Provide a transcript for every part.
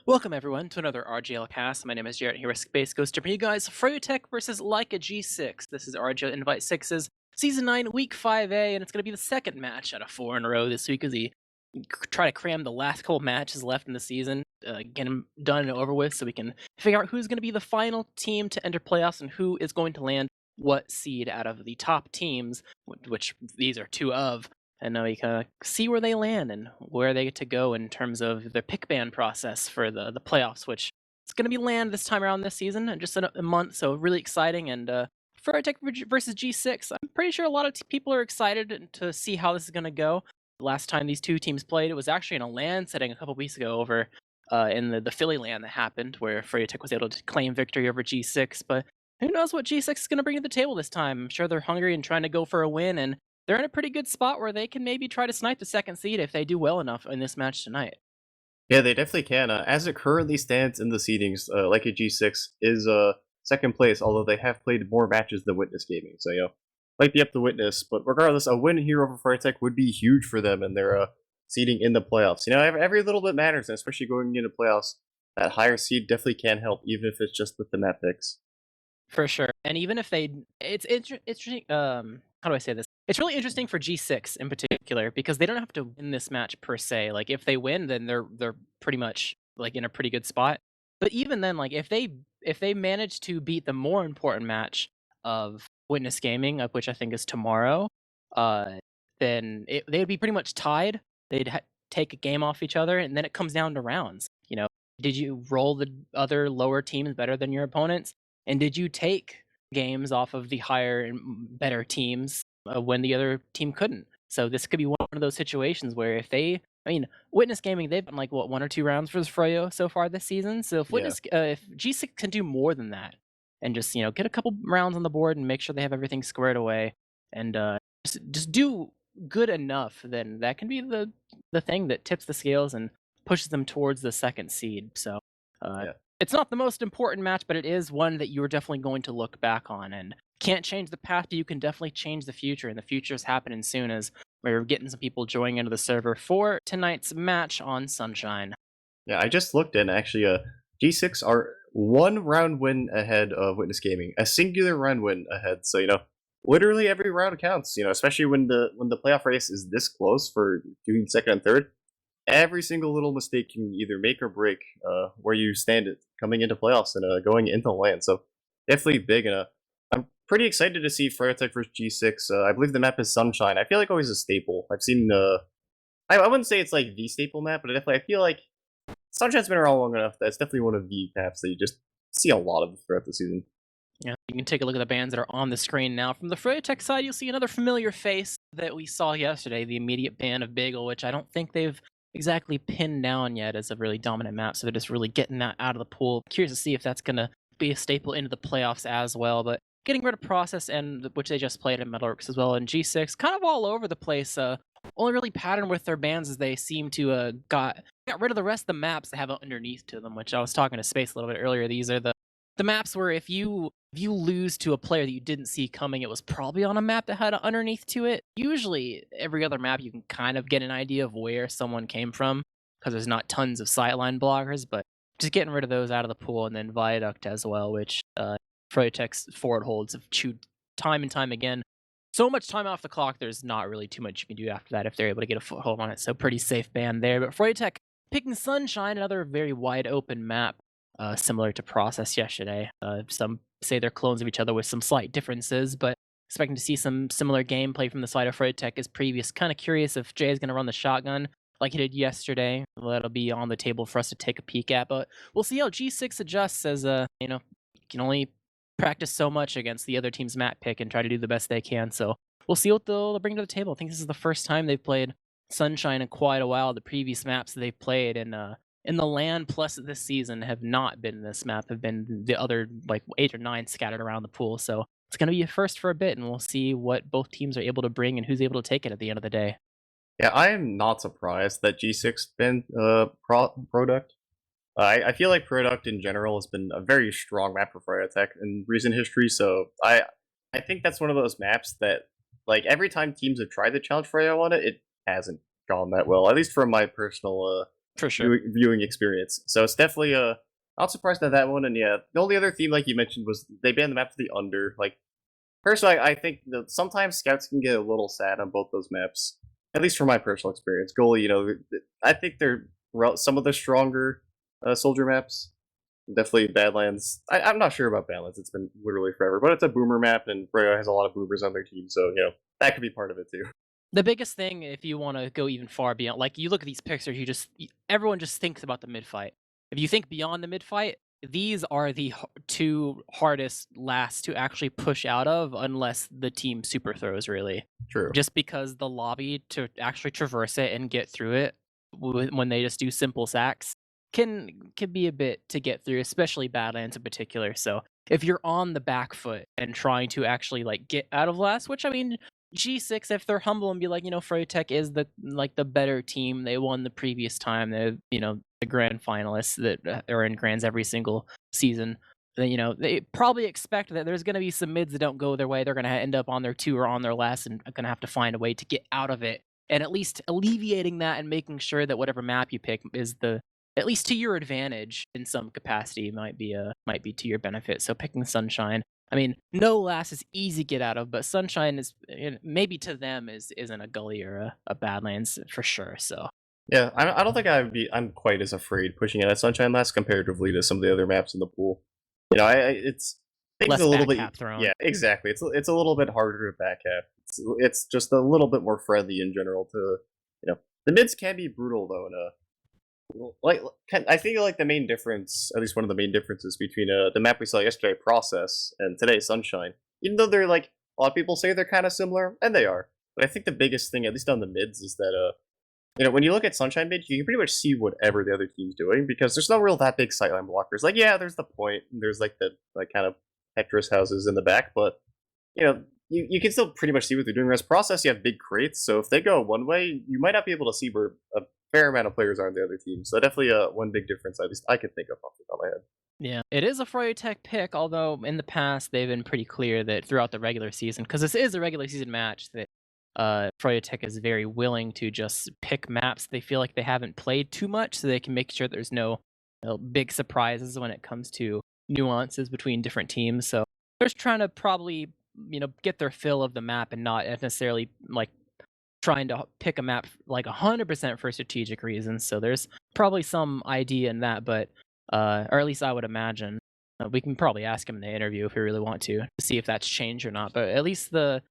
Welcome everyone to another RGL cast. My name is Jarrett here with Space Ghost to bring you guys Froyotech versus Leica G6. This is RGL Invite 6's Season 9, Week 5A, and it's going to be the second match out of 4 in a row this week as we try to cram the last couple matches left in the season, get them done and over with so we can figure out who's going to be the final team to enter playoffs and who is going to land what seed out of the top teams, which these are two of. And now we can see where they land and where they get to go in terms of the pick ban process for the playoffs, which is going to be land this time around this season in just a month. So really exciting. And Froyotech versus G6, I'm pretty sure a lot of people are excited to see how this is going to go. The last time these two teams played, it was actually in a LAN setting a couple weeks ago over in the Philly LAN that happened, where Froyotech was able to claim victory over G6. But who knows what G6 is going to bring to the table this time? I'm sure they're hungry and trying to go for a win, and they're in a pretty good spot where they can maybe try to snipe the second seed if they do well enough in this match tonight. Yeah, they definitely can. As it currently stands in the seedings, like a G6 is second place, although they have played more matches than Witness Gaming. So, might be up to Witness. But regardless, a win here over Froyotech would be huge for them and their seeding in the playoffs. Every little bit matters, and especially going into playoffs, that higher seed definitely can help, even if it's just with the map picks. For sure. And even if it's interesting. How do I say this? It's really interesting for G6 in particular because they don't have to win this match per se. Like if they win, then they're pretty much like in a pretty good spot. But even then, like if they manage to beat the more important match of Witness Gaming, of which I think is tomorrow, uh, then they'd be pretty much tied. They'd take a game off each other, and then it comes down to rounds. Did you roll the other lower teams better than your opponents? And did you take games off of the higher and better teams when the other team couldn't? So this could be one of those situations where Witness Gaming, they've been like what 1 or 2 rounds for Froyo so far this season. So if Yeah. if G6 can do more than that, and just get a couple rounds on the board and make sure they have everything squared away, and just do good enough, then that can be the thing that tips the scales and pushes them towards the second seed. So. Uh, Yeah. it's not the most important match, but it is one that you're definitely going to look back on. And can't change the past, but you can definitely change the future. And the future is happening soon as we're getting some people joining into the server for tonight's match on Sunshine. Yeah, I just looked in actually. G6 are 1 round win ahead of Witness Gaming, a singular round win ahead. So literally every round counts. Especially when the playoff race is this close for doing second and third. Every single little mistake can either make or break where you stand it coming into playoffs and going into the LAN. So definitely big, and I'm pretty excited to see Froyotech versus G6. I believe the map is Sunshine. I feel like always a staple. I've seen I wouldn't say it's like the staple map, but definitely I feel like Sunshine's been around long enough that it's definitely one of the maps that you just see a lot of throughout the season. Yeah, you can take a look at the bands that are on the screen now. From the Froyotech side, you'll see another familiar face that we saw yesterday, the immediate band of Bagel, which I don't think they've exactly pinned down yet as a really dominant map, so they're just really getting that out of the pool. Curious to see if that's going to be a staple into the playoffs as well, but getting rid of Process, and which they just played at Metalworks as well, and G6, kind of all over the place. Only really pattern with their bands is they seem to got rid of the rest of the maps that have it underneath to them, which I was talking to Space a little bit earlier. These are the maps where if you lose to a player that you didn't see coming, it was probably on a map that had underneath to it. Usually, every other map you can kind of get an idea of where someone came from because there's not tons of sightline blockers. But just getting rid of those out of the pool, and then Viaduct as well, which Froyotech's forward holds have chewed time and time again. So much time off the clock, there's not really too much you can do after that if they're able to get a foothold on it. So pretty safe ban there. But Froyotech picking Sunshine, another very wide open map. Similar to Process yesterday. Some say they're clones of each other with some slight differences, but expecting to see some similar gameplay from the side of Froyotech as previous. Kind of curious if Jay is going to run the shotgun like he did yesterday. That'll be on the table for us to take a peek at, but we'll see how G6 adjusts as, you can only practice so much against the other team's map pick and try to do the best they can, so we'll see what they'll bring to the table. I think this is the first time they've played Sunshine in quite a while. The previous maps that they've played, and in the LAN plus this season have not been this map, have been the other like 8 or 9 scattered around the pool. So it's going to be a first for a bit, and we'll see what both teams are able to bring and who's able to take it at the end of the day. Yeah, I am not surprised that G6 been product. I feel like product in general has been a very strong map for Froyotech in recent history. So I think that's one of those maps that like every time teams have tried to challenge Froyo on it, it hasn't gone that well. At least from my personal For sure. viewing experience. So it's definitely not surprised at that one. And yeah, the only other theme like you mentioned was they banned the map to the under. Like personally, I think that sometimes scouts can get a little sad on both those maps. At least from my personal experience, goalie, I think they're some of the stronger soldier maps. Definitely Badlands. I'm not sure about Badlands. It's been literally forever, but it's a boomer map, and Froyo has a lot of boomers on their team, so that could be part of it too. The biggest thing, if you want to go even far beyond, like you look at these pictures, everyone just thinks about the mid fight. If you think beyond the mid fight, these are the two hardest lasts to actually push out of, unless the team super throws really. True. Just because the lobby to actually traverse it and get through it when they just do simple sacks can be a bit to get through, especially Badlands in particular. So if you're on the back foot and trying to actually like get out of last, which I mean, G6, if they're humble and be like, Froyotech is the better team. They won the previous time. They're the grand finalists that are in grands every single season. Then they probably expect that there's going to be some mids that don't go their way. They're going to end up on their two or on their last, and are going to have to find a way to get out of it. And at least alleviating that and making sure that whatever map you pick is at least to your advantage in some capacity might be to your benefit. So picking Sunshine, I mean, no last is easy to get out of, but Sunshine is maybe to them isn't a gully or a Badlands for sure. So Yeah, I don't think I'm quite as afraid pushing it at Sunshine Last comparatively to some of the other maps in the pool. It's things less a little back bit. cap thrown. Yeah, exactly. It's a little bit harder to back half. It's just a little bit more friendly in general. The mids can be brutal though. I think like the main difference, at least one of the main differences between the map we saw yesterday, Process, and today, Sunshine, even though they're like a lot of people say they're kind of similar, and they are, but I think the biggest thing, at least on the mids, is that when you look at Sunshine mid, you can pretty much see whatever the other team's doing because there's no real that big sightline blockers. Like, yeah, there's the point, and there's like the kind of Hector's houses in the back, but you can still pretty much see what they're doing. Whereas Process, you have big crates, so if they go one way, you might not be able to see where a fair amount of players are on the other team. So definitely one big difference, at least I can think of off the top of my head. Yeah, it is a Froyotech pick, although in the past they've been pretty clear that throughout the regular season, because this is a regular season match, that Froyotech is very willing to just pick maps they feel like they haven't played too much, so they can make sure there's no big surprises when it comes to nuances between different teams. So they're just trying to probably get their fill of the map and not necessarily like trying to pick a map like 100% for strategic reasons. So there's probably some idea in that, but or at least I would imagine. We can probably ask him in the interview if we really want to see if that's changed or not. But at least the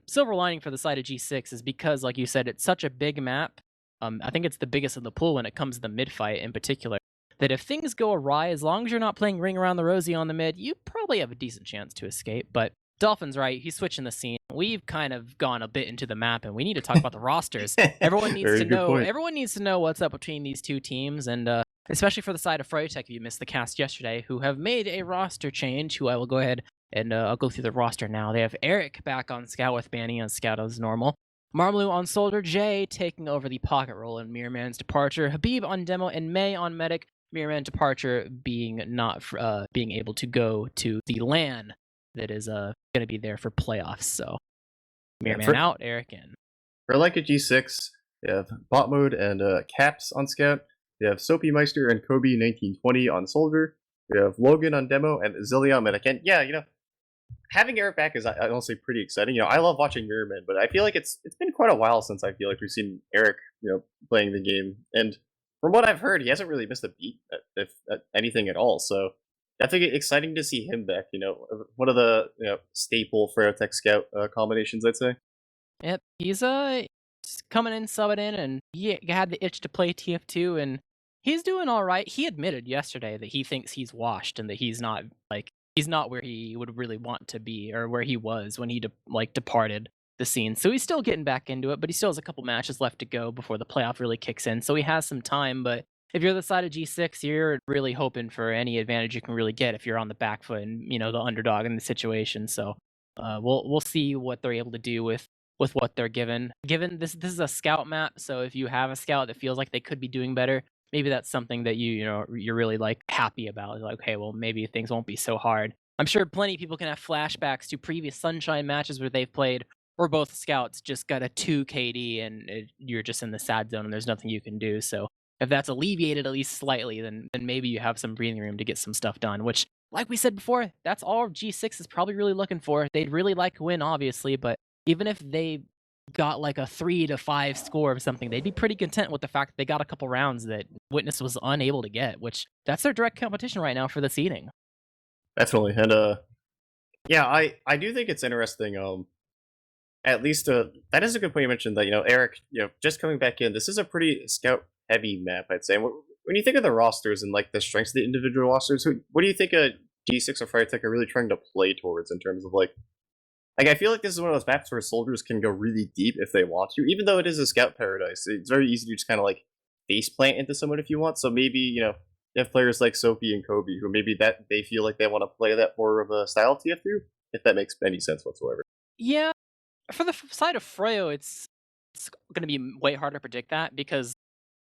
silver lining for the side of G6 is because, like you said, it's such a big map. I think it's the biggest in the pool when it comes to the mid fight in particular. That if things go awry, as long as you're not playing Ring Around the Rosie on the mid, you probably have a decent chance to escape. But Dolphin's right. He's switching the scene. We've kind of gone a bit into the map, and we need to talk about the rosters. Everyone needs Very to good know. point. Everyone needs to know what's up between these two teams, and especially for the side of Froyotech, if you missed the cast yesterday, who have made a roster change. Who I will go ahead and I'll go through the roster now. They have Eric back on Scout with Banny on Scout as normal. Marmlu on Soldier, Jay taking over the pocket role in Mirror Man's departure, Habib on Demo, and May on Medic. Mirror Man departure being not being able to go to the LAN that is going to be there for playoffs. So Mirror Man out, Eric in. For like a G6, you have Bot Mode and Caps on Scout. You have Soapy Meister and Kobe 1920 on Soldier. You have Logan on Demo and Zillion Medic. And yeah, having Eric back is honestly pretty exciting. I love watching Mirror Man, but I feel like it's been quite a while since I feel like we've seen Eric, playing the game. And from what I've heard, he hasn't really missed a beat, if anything at all. So I think it's exciting to see him back. One of the staple Froyotech Scout combinations, I'd say. Yep, he's just coming in, subbing in, and he had the itch to play TF2, and he's doing all right. He admitted yesterday that he thinks he's washed and that he's not where he would really want to be or where he was when he departed the scene. So he's still getting back into it, but he still has a couple matches left to go before the playoff really kicks in. So he has some time, but if you're the side of G6, you're really hoping for any advantage you can really get if you're on the back foot and the underdog in the situation. So we'll see what they're able to do with what they're given. Given this is a scout map, so if you have a scout that feels like they could be doing better, maybe that's something that you're really happy about. Like, okay, well maybe things won't be so hard. I'm sure plenty of people can have flashbacks to previous Sunshine matches where they've played where both scouts just got a 2 KD and you're just in the sad zone and there's nothing you can do. So if that's alleviated at least slightly, then maybe you have some breathing room to get some stuff done, which, like we said before, that's all G6 is probably really looking for. They'd really like a win, obviously, but even if they got like a 3-5 score of something, they'd be pretty content with the fact that they got a couple rounds that Witness was unable to get, which that's their direct competition right now for the seeding. Definitely. And yeah, I do think it's interesting. At least that is a good point you mentioned that Eric, just coming back in. This is a pretty scout heavy map, I'd say. And when you think of the rosters and like the strengths of the individual rosters, what do you think G6 or Froyotech are really trying to play towards in terms of like I feel like this is one of those maps where soldiers can go really deep if they want to, even though it is a scout paradise. It's very easy to just kind of like face plant into someone if you want. So maybe you have players like Sophie and Kobe who maybe that they feel like they want to play that more of a style TF2, if that makes any sense whatsoever. Yeah, for the side of Froyo, it's going to be way harder to predict that because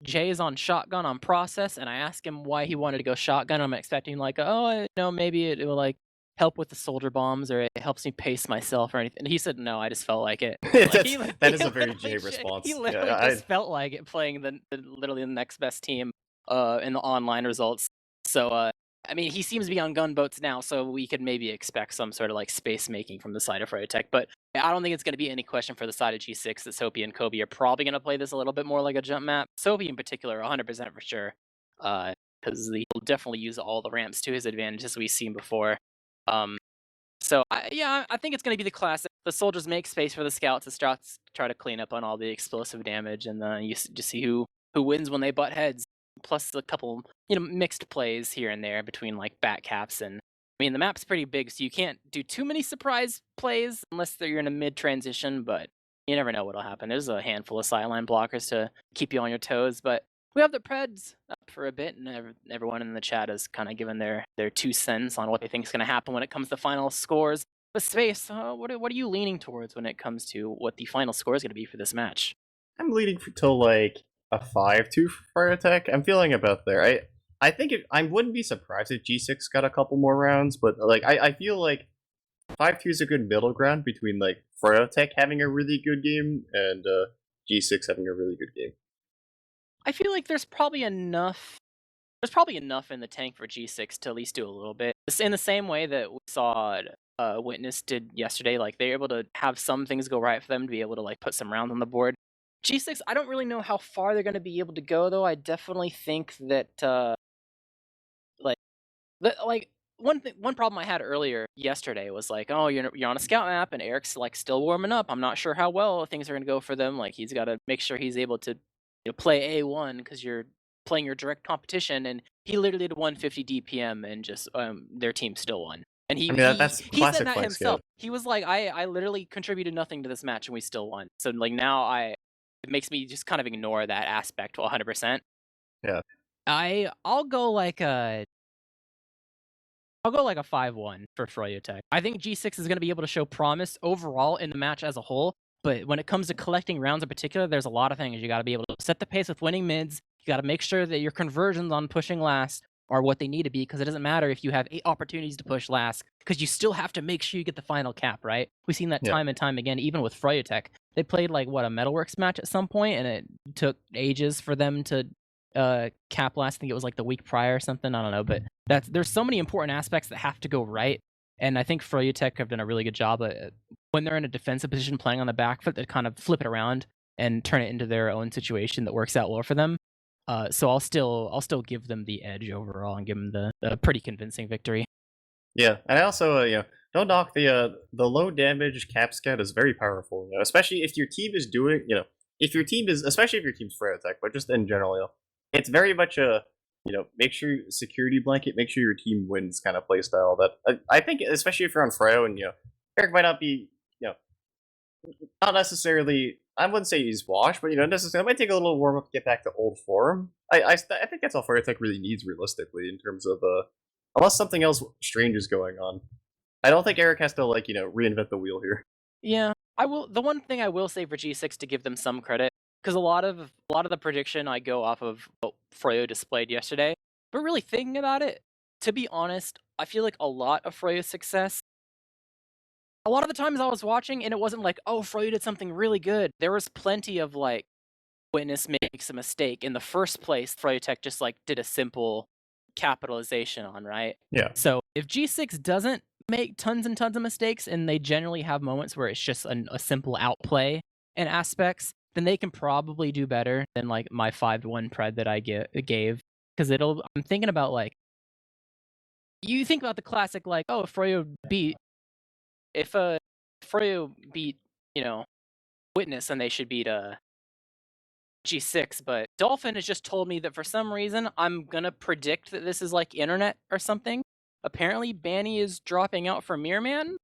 Jay is on shotgun on process, and I asked him why he wanted to go shotgun. I'm expecting like, oh, maybe it will like help with the soldier bombs or it helps me pace myself or anything. And he said no, I just felt like it. Like That is a very Jay response. He Yeah, literally just felt like it playing literally the next best team in the online results. So I mean, he seems to be on gunboats now, so we could maybe expect some sort of like space making from the side of Froyotech. But I don't think it's going to be any question for the side of G6 that Sophie and Kobe are probably going to play this a little bit more like a jump map. Sophie in particular, 100% for sure, because he'll definitely use all the ramps to his advantage as we've seen before. So yeah, I think it's going to be the classic. The soldiers make space for the scouts to try to clean up on all the explosive damage, and you just see who wins when they butt heads. Plus a couple mixed plays here and there between like bat caps and. I mean, the map's pretty big, so you can't do too many surprise plays unless you're in a mid transition. But you never know what'll happen. There's a handful of sideline blockers to keep you on your toes, but. We have the Preds up for a bit, and everyone in the chat has kind of given their 2 cents on what they think is going to happen when it comes to final scores. But Space, what are you leaning towards when it comes to what the final score is going to be for this match? I'm leaning till like a 5-2 for attack. I'm feeling about there. I think I wouldn't be surprised if G6 got a couple more rounds, but like I feel like 5-2 is a good middle ground between like Froyotech having a really good game and G6 having a really good game. I feel like there's probably enough in the tank for G6 to at least do a little bit. It's in the same way that we saw Witness did yesterday. Like they're able to have some things go right for them to be able to like put some rounds on the board. G6, I don't really know how far they're going to be able to go though. I definitely think that one problem I had earlier yesterday was like, oh, you're on a scout map and Eric's like still warming up. I'm not sure how well things are going to go for them. Like he's got to make sure he's able to play A1 because you're playing your direct competition, and he literally did 150 DPM and just their team still won. And I mean that's he classic said that flank himself. scout. He was like, I literally contributed nothing to this match and we still won. So like now it makes me just kind of ignore that aspect 100%. Yeah. I'll go like a 5-1 for Froyotech. I think G6 is going to be able to show promise overall in the match as a whole, but when it comes to collecting rounds in particular, there's a lot of things. You got to be able to set the pace with winning mids. You got to make sure that your conversions on pushing last are what they need to be, because it doesn't matter if you have 8 opportunities to push last, because you still have to make sure you get the final cap, right? We've seen that time and time again, even with Froyotech. They played like a Metalworks match at some point, and it took ages for them to cap last. I think it was like the week prior or something. I don't know, but there's so many important aspects that have to go right, and I think Froyotech have done a really good job at when they're in a defensive position playing on the back foot to kind of flip it around and turn it into their own situation that works out well for them. So I'll still give them the edge overall and give them the pretty convincing victory. Yeah, and I also don't knock the low damage cap scout is very powerful, especially if your team is doing especially if your team's Froyotech, but just in general, it's very much a make sure security blanket, make sure your team wins kind of playstyle. That I think, especially if you're on Fryo and Eric might not be not necessarily. I wouldn't say he's washed, but necessarily it might take a little warm up to get back to old form. I think that's all Froyotech really needs realistically in terms of unless something else strange is going on. I don't think Eric has to reinvent the wheel here. Yeah, I will. The one thing I will say for G6 to give them some credit, because a lot of the prediction I go off of what Froyo displayed yesterday. But really thinking about it, to be honest, I feel like a lot of Froyo's success. A lot of the times I was watching and it wasn't like, oh, Froyo did something really good. There was plenty of like Witness makes a mistake. In the first place, Froyotech just like did a simple capitalization on, right? Yeah. So if G6 doesn't make tons and tons of mistakes, and they generally have moments where it's just a simple outplay in aspects, then they can probably do better than like my 5-1 pred that I gave. Because I'm thinking about like, you think about the classic like, oh, if Froyo beat, you know, Witness, then they should beat G6, but Dolphin has just told me that for some reason I'm gonna predict that this is like internet or something. Apparently, Banny is dropping out for Mirrorman.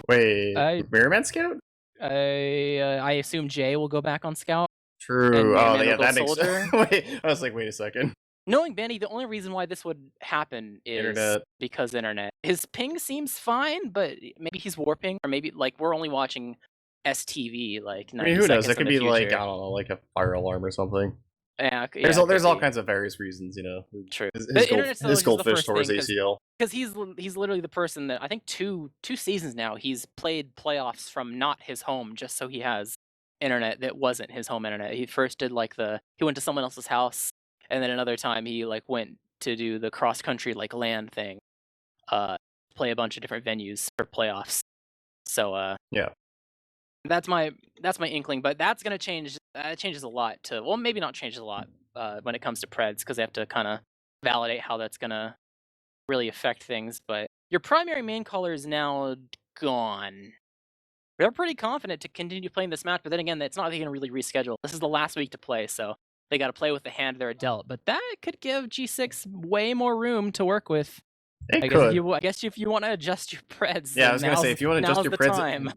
Wait, I Mirrorman Scout? I assume Jay will go back on Scout. True. Oh, Mirrorman yeah, will go that makes Soldier. Wait, I was like, wait a second. Knowing Banny, the only reason why this would happen is Internet. because internet. His ping seems fine, but maybe he's warping, or maybe like we're only watching STV like 90 I mean, who knows? seconds It could in the be like, I future. don't know, like a fire alarm or something. Yeah, There's it could all be. kinds of various reasons, you know. True. His, The his, gold, internet's his always the goldfish first towards thing, ACL. because he's literally the person that I think two seasons now he's played playoffs from not his home just so he has internet that wasn't his home internet. He first did like he went to someone else's house, and then another time he like went to do the cross country like LAN thing, play a bunch of different venues for playoffs. So yeah, that's my inkling, but that's gonna change. It changes a lot to, well, maybe not changes a lot when it comes to Preds, because they have to kind of validate how that's gonna really affect things. But your primary main caller is now gone. They're pretty confident to continue playing this match, but then again, it's not like they can really reschedule. This is the last week to play, so they got to play with the hand they're dealt. But that could give G6 way more room to work with. I guess if you want to adjust your Preds, yeah, I was gonna say, if you want to adjust your Preds,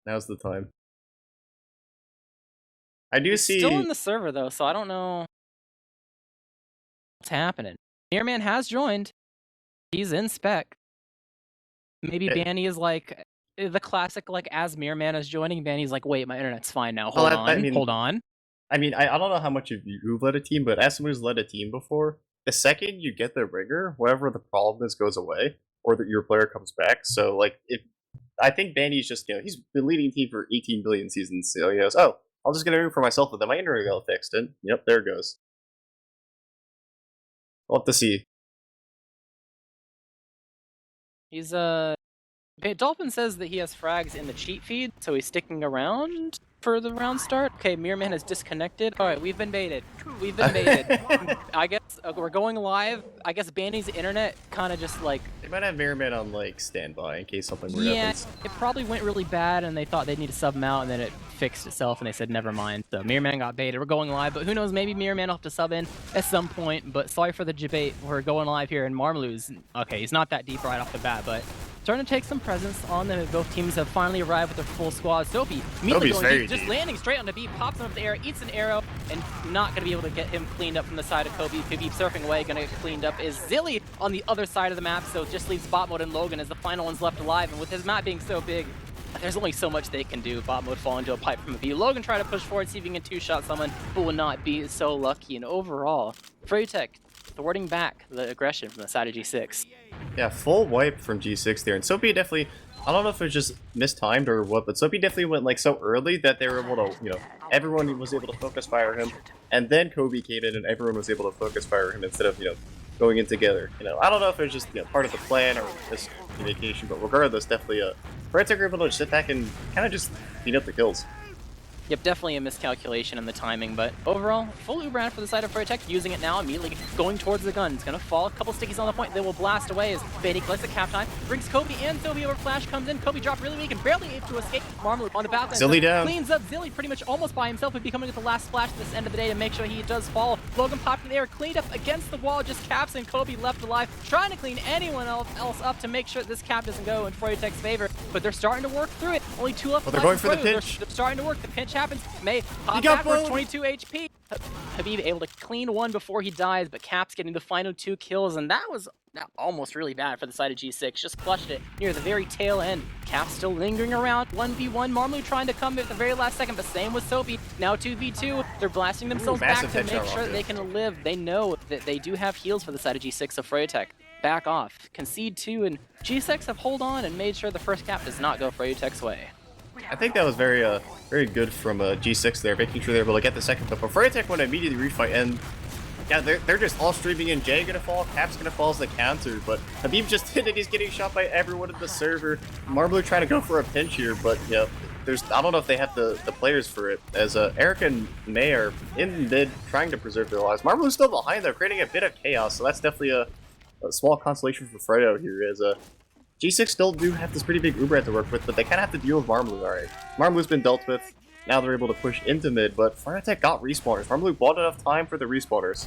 now's the time. I do see. Still in the server though, so I don't know what's happening. Mirrorman has joined. He's in spec. Maybe Banny is like the classic, like as Mirrorman is joining, Banny's like, wait, my internet's fine now. Hold on. I mean, I don't know how much you've led a team, but as someone who's led a team before, the second you get the rigor, whatever the problem is goes away, or that your player comes back. So like, I think Bandy's just, he's been leading team for 18 billion seasons. So he goes, oh, I'll just get a room for myself, but then my internet got fixed. And yep, there it goes. We'll have to see. He's Dolphin says that he has frags in the cheat feed, so he's sticking around for the round start. Okay, Mirrorman has disconnected. All right, we've been baited. I guess we're going live. I guess Bandy's internet kind of just like... They might have Mirrorman on like standby in case something weird happens. Yeah, it probably went really bad, and they thought they'd need to sub him out, and then it fixed itself, and they said never mind. So Mirrorman got baited. We're going live, but who knows? Maybe Mirrorman will have to sub in at some point. But sorry for the debate. We're going live here, and Marmalu's okay. He's not that deep right off the bat, but starting to take some presence on them. Both teams have finally arrived with their full squad. Soapy immediately going deep, just landing straight on the beat, pops him up in the air, eats an arrow, and not going to be able to get him cleaned up from the side of Kobe. Kobe surfing away, going to get cleaned up is Zilly on the other side of the map, so just leaves Bot Mode and Logan as the final ones left alive. And with his map being so big, there's only so much they can do. Bot Mode fall into a pipe from a B. Logan try to push forward, see if he can two-shot someone, but will not be so lucky. And overall, Froyotech thwarting back the aggression from the side of G6. Yeah, full wipe from G6 there. And Soapy definitely, I don't know if it was just mistimed or what, but Soapy definitely went like so early that they were able to, everyone was able to focus fire him. And then Kobe came in and everyone was able to focus fire him instead of, going in together. I don't know if it was just part of the plan or just communication, but regardless, definitely Froyotech were able to sit back and kind of just clean up the kills. Yep, definitely a miscalculation in the timing, but overall, full Uber for the side of Froyotech, using it now, immediately going towards the gun. It's going to fall, a couple stickies on the point, they will blast away as Fady collects the cap time, brings Kobe and Sylvie over, Flash comes in, Kobe dropped really weak and barely able to escape. Marmalade on the back end, Zilly down. Cleans up Zilly pretty much almost by himself, would be coming at the last splash at this end of the day to make sure he does fall. Logan popped in the air, cleaned up against the wall, just caps and Kobe left alive, trying to clean anyone else up to make sure this cap doesn't go in Froyotech's favor, but they're starting to work through it. Only two left. Well, they're going for the pinch. They're starting to work. The pinch happens. May pop backwards, 22 HP. Habib able to clean one before he dies, but Cap's getting the final 2 kills, and that was almost really bad for the side of G6. Just clutched it near the very tail end. Cap still lingering around. 1v1. Marmalou trying to come at the very last second, but same with Soapy. Now 2v2. They're blasting themselves back to make sure that they can live. They know that they do have heals for the side of G6 of Froyotech. Back off. Concede 2, and G6 have hold on and made sure the first cap does not go Froyotech's way. I think that was very good from G6 there, making sure they're able to get the second kill. But Froyotech want to immediately refight, and yeah, they're just all streaming in. Jay gonna fall, Cap's gonna fall as the counter, but Habib just hit it. He's getting shot by everyone in the server. Marbler trying to go for a pinch here, but you know, I don't know if they have the players for it, as Eric and May are in mid trying to preserve their lives. Marbler's still behind though, creating a bit of chaos, so that's definitely a small consolation for Fredo here, as G6 still do have this pretty big Uber to work with, but they kind of have to deal with Marmalu. Alright, Marmalu's been dealt with. Now they're able to push into mid, but Froyotech got respawners. Marmalu bought enough time for the respawners.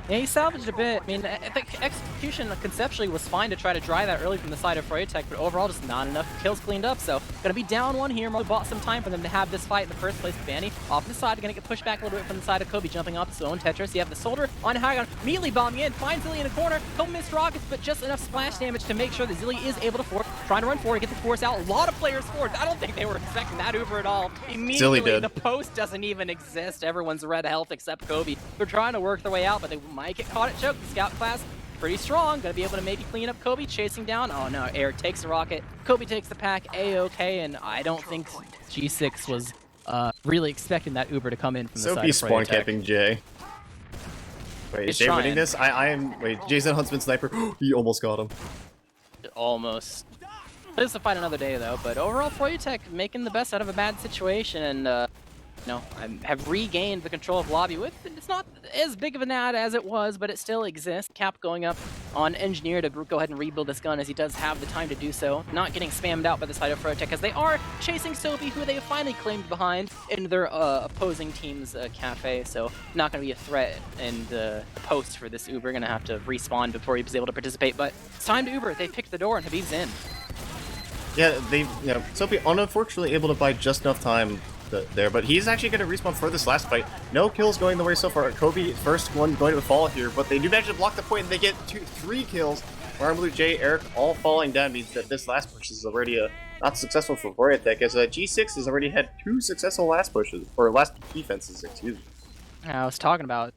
Yeah, he salvaged a bit. I mean, I think execution conceptually was fine to try to dry that early from the side of Froyotech, but overall just not enough kills cleaned up. So gonna be down one here. Marmalu bought some time for them to have this fight in the first place. Banny off the side, gonna get pushed back a little bit from the side of Kobe, jumping off his own Tetris. You have the Soldier on high ground, immediately bombing in, finds Zilly in a corner. Couple missed rockets, but just enough splash damage to make sure that Zilly is able to force. Trying to run forward, get the force out. A lot of players forward. I don't think they were expecting that Uber at all. Immediately, the post doesn't even exist. Everyone's red health except Kobe. They're trying to work their way out, but they might get caught at choke. The scout class, pretty strong. Gonna be able to maybe clean up Kobe, chasing down. Oh no, Eric takes the rocket. Kobe takes the pack, A-okay, and I don't think G6 was really expecting that Uber to come in from the side of Froyotech. Spawn camping Jay. Wait, is Jay winning this? Wait, Jay's a Huntsman sniper. He almost got him. Almost. This is to fight another day though, but overall Froyotech making the best out of a bad situation, and you know, have regained the control of lobby with. It's not as big of an ad as it was, but it still exists. Cap going up on Engineer to go ahead and rebuild this gun, as he does have the time to do so. Not getting spammed out by the side of Froyotech, as they are chasing Sophie, who they have finally claimed behind in their opposing team's cafe. So not going to be a threat in the post for this Uber. Going to have to respawn before he was able to participate. But it's time to Uber. They picked the door, and Habib's in. Yeah, Sophie unfortunately able to buy just enough time there, but he's actually going to respawn for this last fight. No kills going the way so far. Kobe, first one going to fall here, but they do manage to block the point, and they get 3 kills. Marmalu, Jay, Eric all falling down means that this last push is already not successful for Froyotech, as G6 has already had 2 successful last pushes, or last defenses, excuse me. I was talking about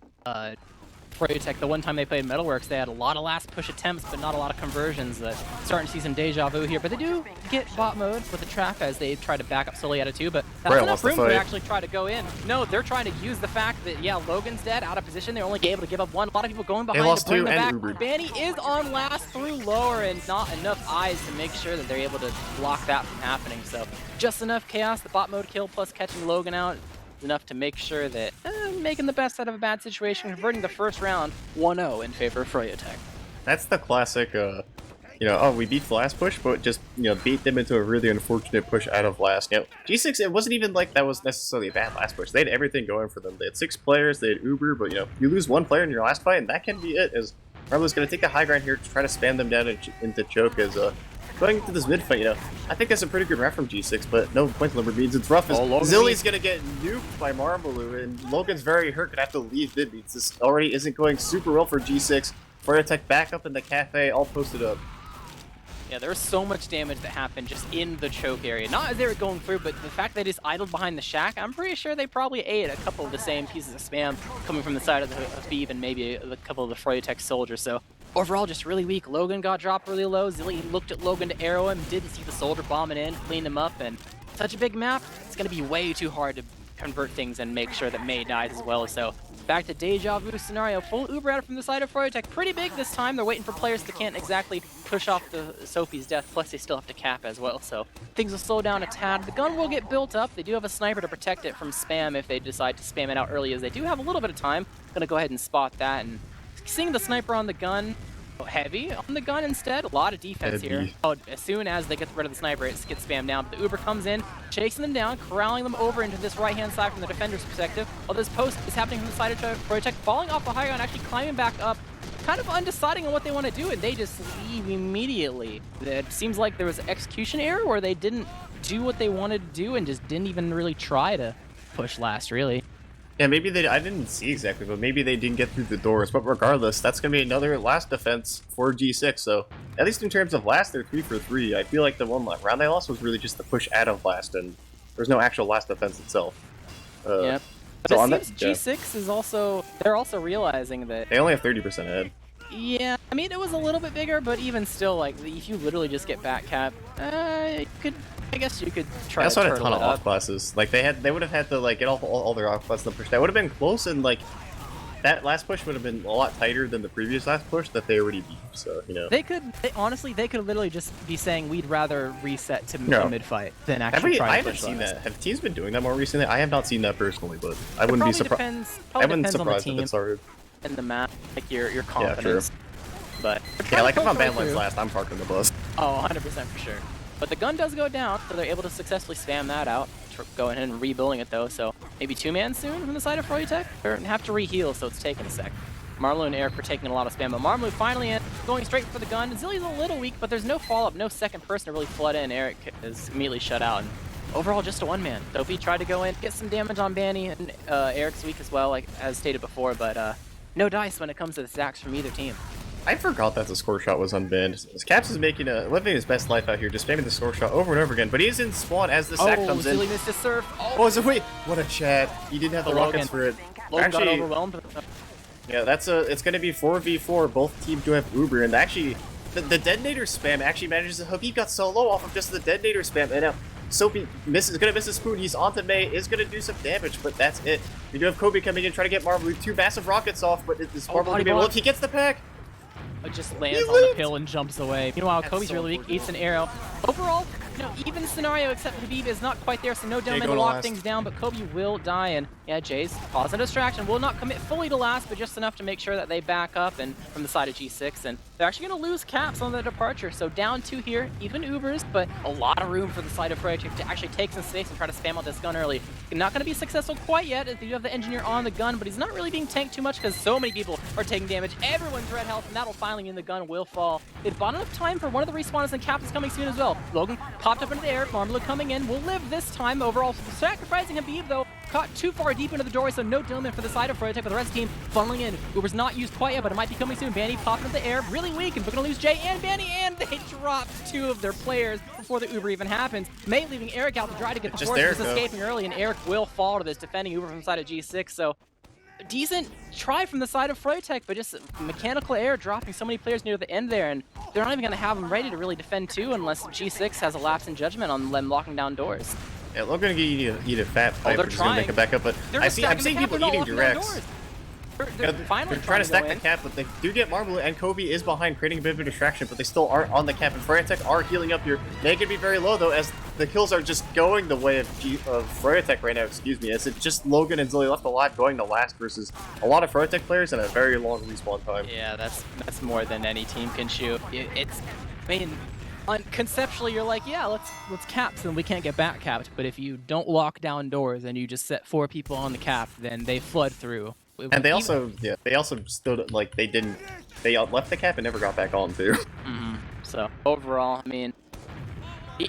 Froyotech, the one time they played Metalworks, they had a lot of last push attempts, but not a lot of conversions. Starting to see some deja vu here, but they do get bot mode with the trap as they try to back up slowly out of 2, but that's enough room to actually try to go in. No, they're trying to use the fact that, yeah, Logan's dead, out of position. They're only able to give up 1. A lot of people going behind to bring them back. Ubered. Banny is on last through lower, and not enough eyes to make sure that they're able to block that from happening. So just enough chaos, the bot mode kill plus catching Logan out, enough to make sure that making the best out of a bad situation, converting the first round 1-0 in favor of Froyotech. That's the classic, we beat the last push, but just, beat them into a really unfortunate push out of last. G6, it wasn't even like that was necessarily a bad last push. They had everything going for them. They had 6 players, they had Uber, but, you lose 1 player in your last fight, and that can be it, as Marlo's going to take a high ground here to try to spam them down into choke, as, going into this mid fight, I think that's a pretty good round from G6, but no point to Limber means it's rough. Zilly's gonna get nuked by Marmalu, and Logan's very hurt, gonna have to leave mid means this already isn't going super well for G6. Froyotech back up in the cafe, all posted up. Yeah, there was so much damage that happened just in the choke area. Not as they were going through, but the fact that they just idled behind the shack, I'm pretty sure they probably ate a couple of the same pieces of spam coming from the side of the Habib and maybe a couple of the Froyotech soldiers. So overall, just really weak. Logan got dropped really low. Zilly looked at Logan to arrow him, didn't see the soldier bombing in, cleaned him up, and such a big map, it's going to be way too hard to convert things and make sure that May dies as well. So back to deja vu scenario. Full Uber out from the side of Froyotech. Pretty big this time. They're waiting for players that can't exactly push off the Sophie's death, plus they still have to cap as well. So things will slow down a tad. The gun will get built up. They do have a sniper to protect it from spam if they decide to spam it out early, as they do have a little bit of time. Gonna go ahead and spot that, and seeing the sniper on the gun, heavy on the gun instead. A lot of defense here. Oh, as soon as they get rid of the sniper, it gets spammed down. But the Uber comes in, chasing them down, corralling them over into this right-hand side from the defender's perspective. While this post is happening from the side of Froyotech, falling off the high ground, actually climbing back up, kind of undeciding on what they want to do, and they just leave immediately. It seems like there was an execution error where they didn't do what they wanted to do and just didn't even really try to push last, really. Yeah, maybe I didn't see exactly, but maybe they didn't get through the doors. But regardless, that's going to be another last defense for G6. So at least in terms of last, they're 3 for 3. I feel like the one round they lost was really just the push out of last, and there's no actual last defense itself. Yeah. But so it seems G6 is also, they're also realizing that they only have 30% ahead. Yeah, I mean, it was a little bit bigger, but even still, like, if you literally just get back cap, you could, I guess you could They try to also had a turtle ton it of off up. classes. Like they would have had to like get off all their off classes and push. That would have been close, and like that last push would have been a lot tighter than the previous last push that they already beat. So you know, Honestly, they could literally just be saying we'd rather reset to No. a mid fight than have actually we? try I to haven't push seen last. that. Have teams been doing that more recently? I have not seen that personally, but I It wouldn't be probably surprised. depends. I Probably wouldn't depends on the surprised if team it started. and the map, like your Yeah, true. confidence. But Yeah, like if I'm band bandlands last, I'm parking the bus. Oh, 100% for sure. But the gun does go down, so they're able to successfully spam that out. Going ahead and rebuilding it though, so maybe 2-man soon from the side of Froyotech? Or have to re-heal, so it's taking a sec. Marmelu and Eric were taking a lot of spam, but Marmelu finally in, going straight for the gun. Zillie's a little weak, but there's no follow-up, no second person to really flood in. Eric is immediately shut out. And overall, just a one-man. Sophie tried to go in, get some damage on Banny, and Eric's weak as well, like as stated before, but no dice when it comes to the stacks from either team. I forgot that the score shot was unbanned. Caps is living his best life out here, just spamming the score shot over and over again. But he is in spawn as the sack comes in. Zillie missed his surf. Oh, so wait, what a chat. He didn't have the rockets for it. Logan got overwhelmed. Yeah, it's gonna be 4v4. Both teams do have Uber, and actually, the detonator spam actually manages. Habib got so low off of just the detonator spam, and now Soapy gonna miss a spoon. He's onto May, is gonna do some damage, but that's it. We do have Kobe coming in, trying to get Marvel. 2 massive rockets off, but is Marvel gonna be able to? He gets the pack. It just lands on the pill and jumps away. Meanwhile, That's Kobe's so really weak, eats an arrow. Overall, even scenario, except Habib is not quite there, so no Doman to lock things down, but Kobe will die, and yeah, Jay's cause a distraction. Will not commit fully to last, but just enough to make sure that they back up and from the side of G6, and they're actually going to lose caps on the departure, so down 2 here, even Ubers, but a lot of room for the side of Froyotech to actually take some space and try to spam out this gun early. Not going to be successful quite yet, as you have the engineer on the gun, but he's not really being tanked too much because so many people are taking damage. Everyone's red health, and that'll finally mean the gun will fall. They've bought enough time for one of the respawners, and Cap is coming soon as well. Logan popped up into the air, Marmelu coming in, will live this time. Overall, sacrificing Habib though, caught too far deep into the doorway, so no Dillman for the side of Froyotech, but the rest of the team funneling in. Uber's not used quite yet, but it might be coming soon. Banny popped into the air, really weak, and we're gonna lose Jay and Banny, and they dropped 2 of their players before the Uber even happens. May leaving Eric out to try to get the force, just escaping early, and Eric will fall to this, defending Uber from the side of G6, so decent try from the side of Froyotech, but just mechanical error dropping so many players near the end there, and they're not even going to have them ready to really defend too unless G6 has a lapse in judgment on them locking down doors. Yeah, Logan gonna eat a fat pipe. They're just trying. gonna make it back up, but I'm seeing people eating directs. They're finally trying to stack the cap, but they do get Marble, and Kobe is behind, creating a bit of a distraction, but they still aren't on the cap, and Froyotech are healing up here. They can be very low, though, as the kills are just going the way of Froyotech right now, excuse me, as it's just Logan and Zillie left alive going the last versus a lot of Froyotech players and a very long respawn time. Yeah, that's more than any team can shoot. It's, I mean, conceptually, you're like, yeah, let's cap so we can't get back capped, but if you don't lock down doors and you just set 4 people on the cap, then they flood through. And they also stood like they left the cap and never got back on too. So overall, I mean,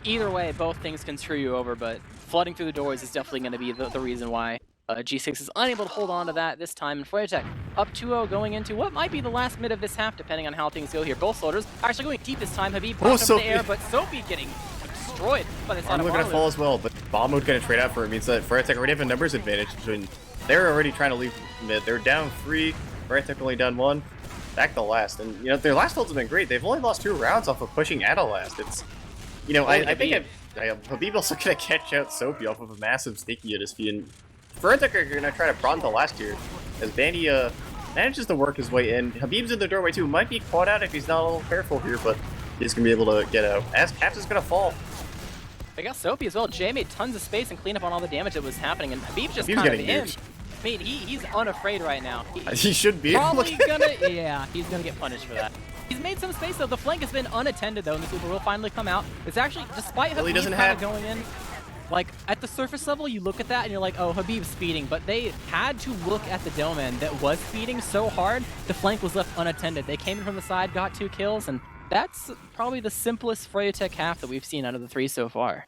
either way, both things can screw you over, but flooding through the doors is definitely going to be the reason why G6 is unable to hold on to that this time. And Froyotech up 2-0 going into what might be the last mid of this half, depending on how things go here. Both soldiers actually going deep this time. Habib popped up in the air, but Sophie getting destroyed by the side of Marmelu gonna fall as well, but bomb mode gonna trade out for it. Means that Froyotech already have a numbers advantage between. They're already trying to leave mid. They're down 3. Froyotech only down 1. Back to last, and their last holds have been great. They've only lost 2 rounds off of pushing at a last. It's I think Habib also gonna catch out Sophie off of a massive sticky at his feet, and Froyotech are gonna try to prod the last here as Bandy manages to work his way in. Habib's in the doorway too. Might be caught out if he's not a little careful here, but he's gonna be able to get out. As Caps is gonna fall. They got Sophie as well. Jay made tons of space and cleaned up on all the damage that was happening, and Habib's just kind of in. I mean, he's unafraid right now. He should be. Probably gonna, yeah, he's gonna get punished for that. He's made some space though. The flank has been unattended though, and the Uber will finally come out. It's actually, despite Habib kind of going in, like at the surface level, you look at that and you're like, oh, Habib's speeding, but they had to look at the Doman that was speeding so hard, the flank was left unattended. They came in from the side, got 2 kills, and that's probably the simplest Froyotech half that we've seen out of the 3 so far.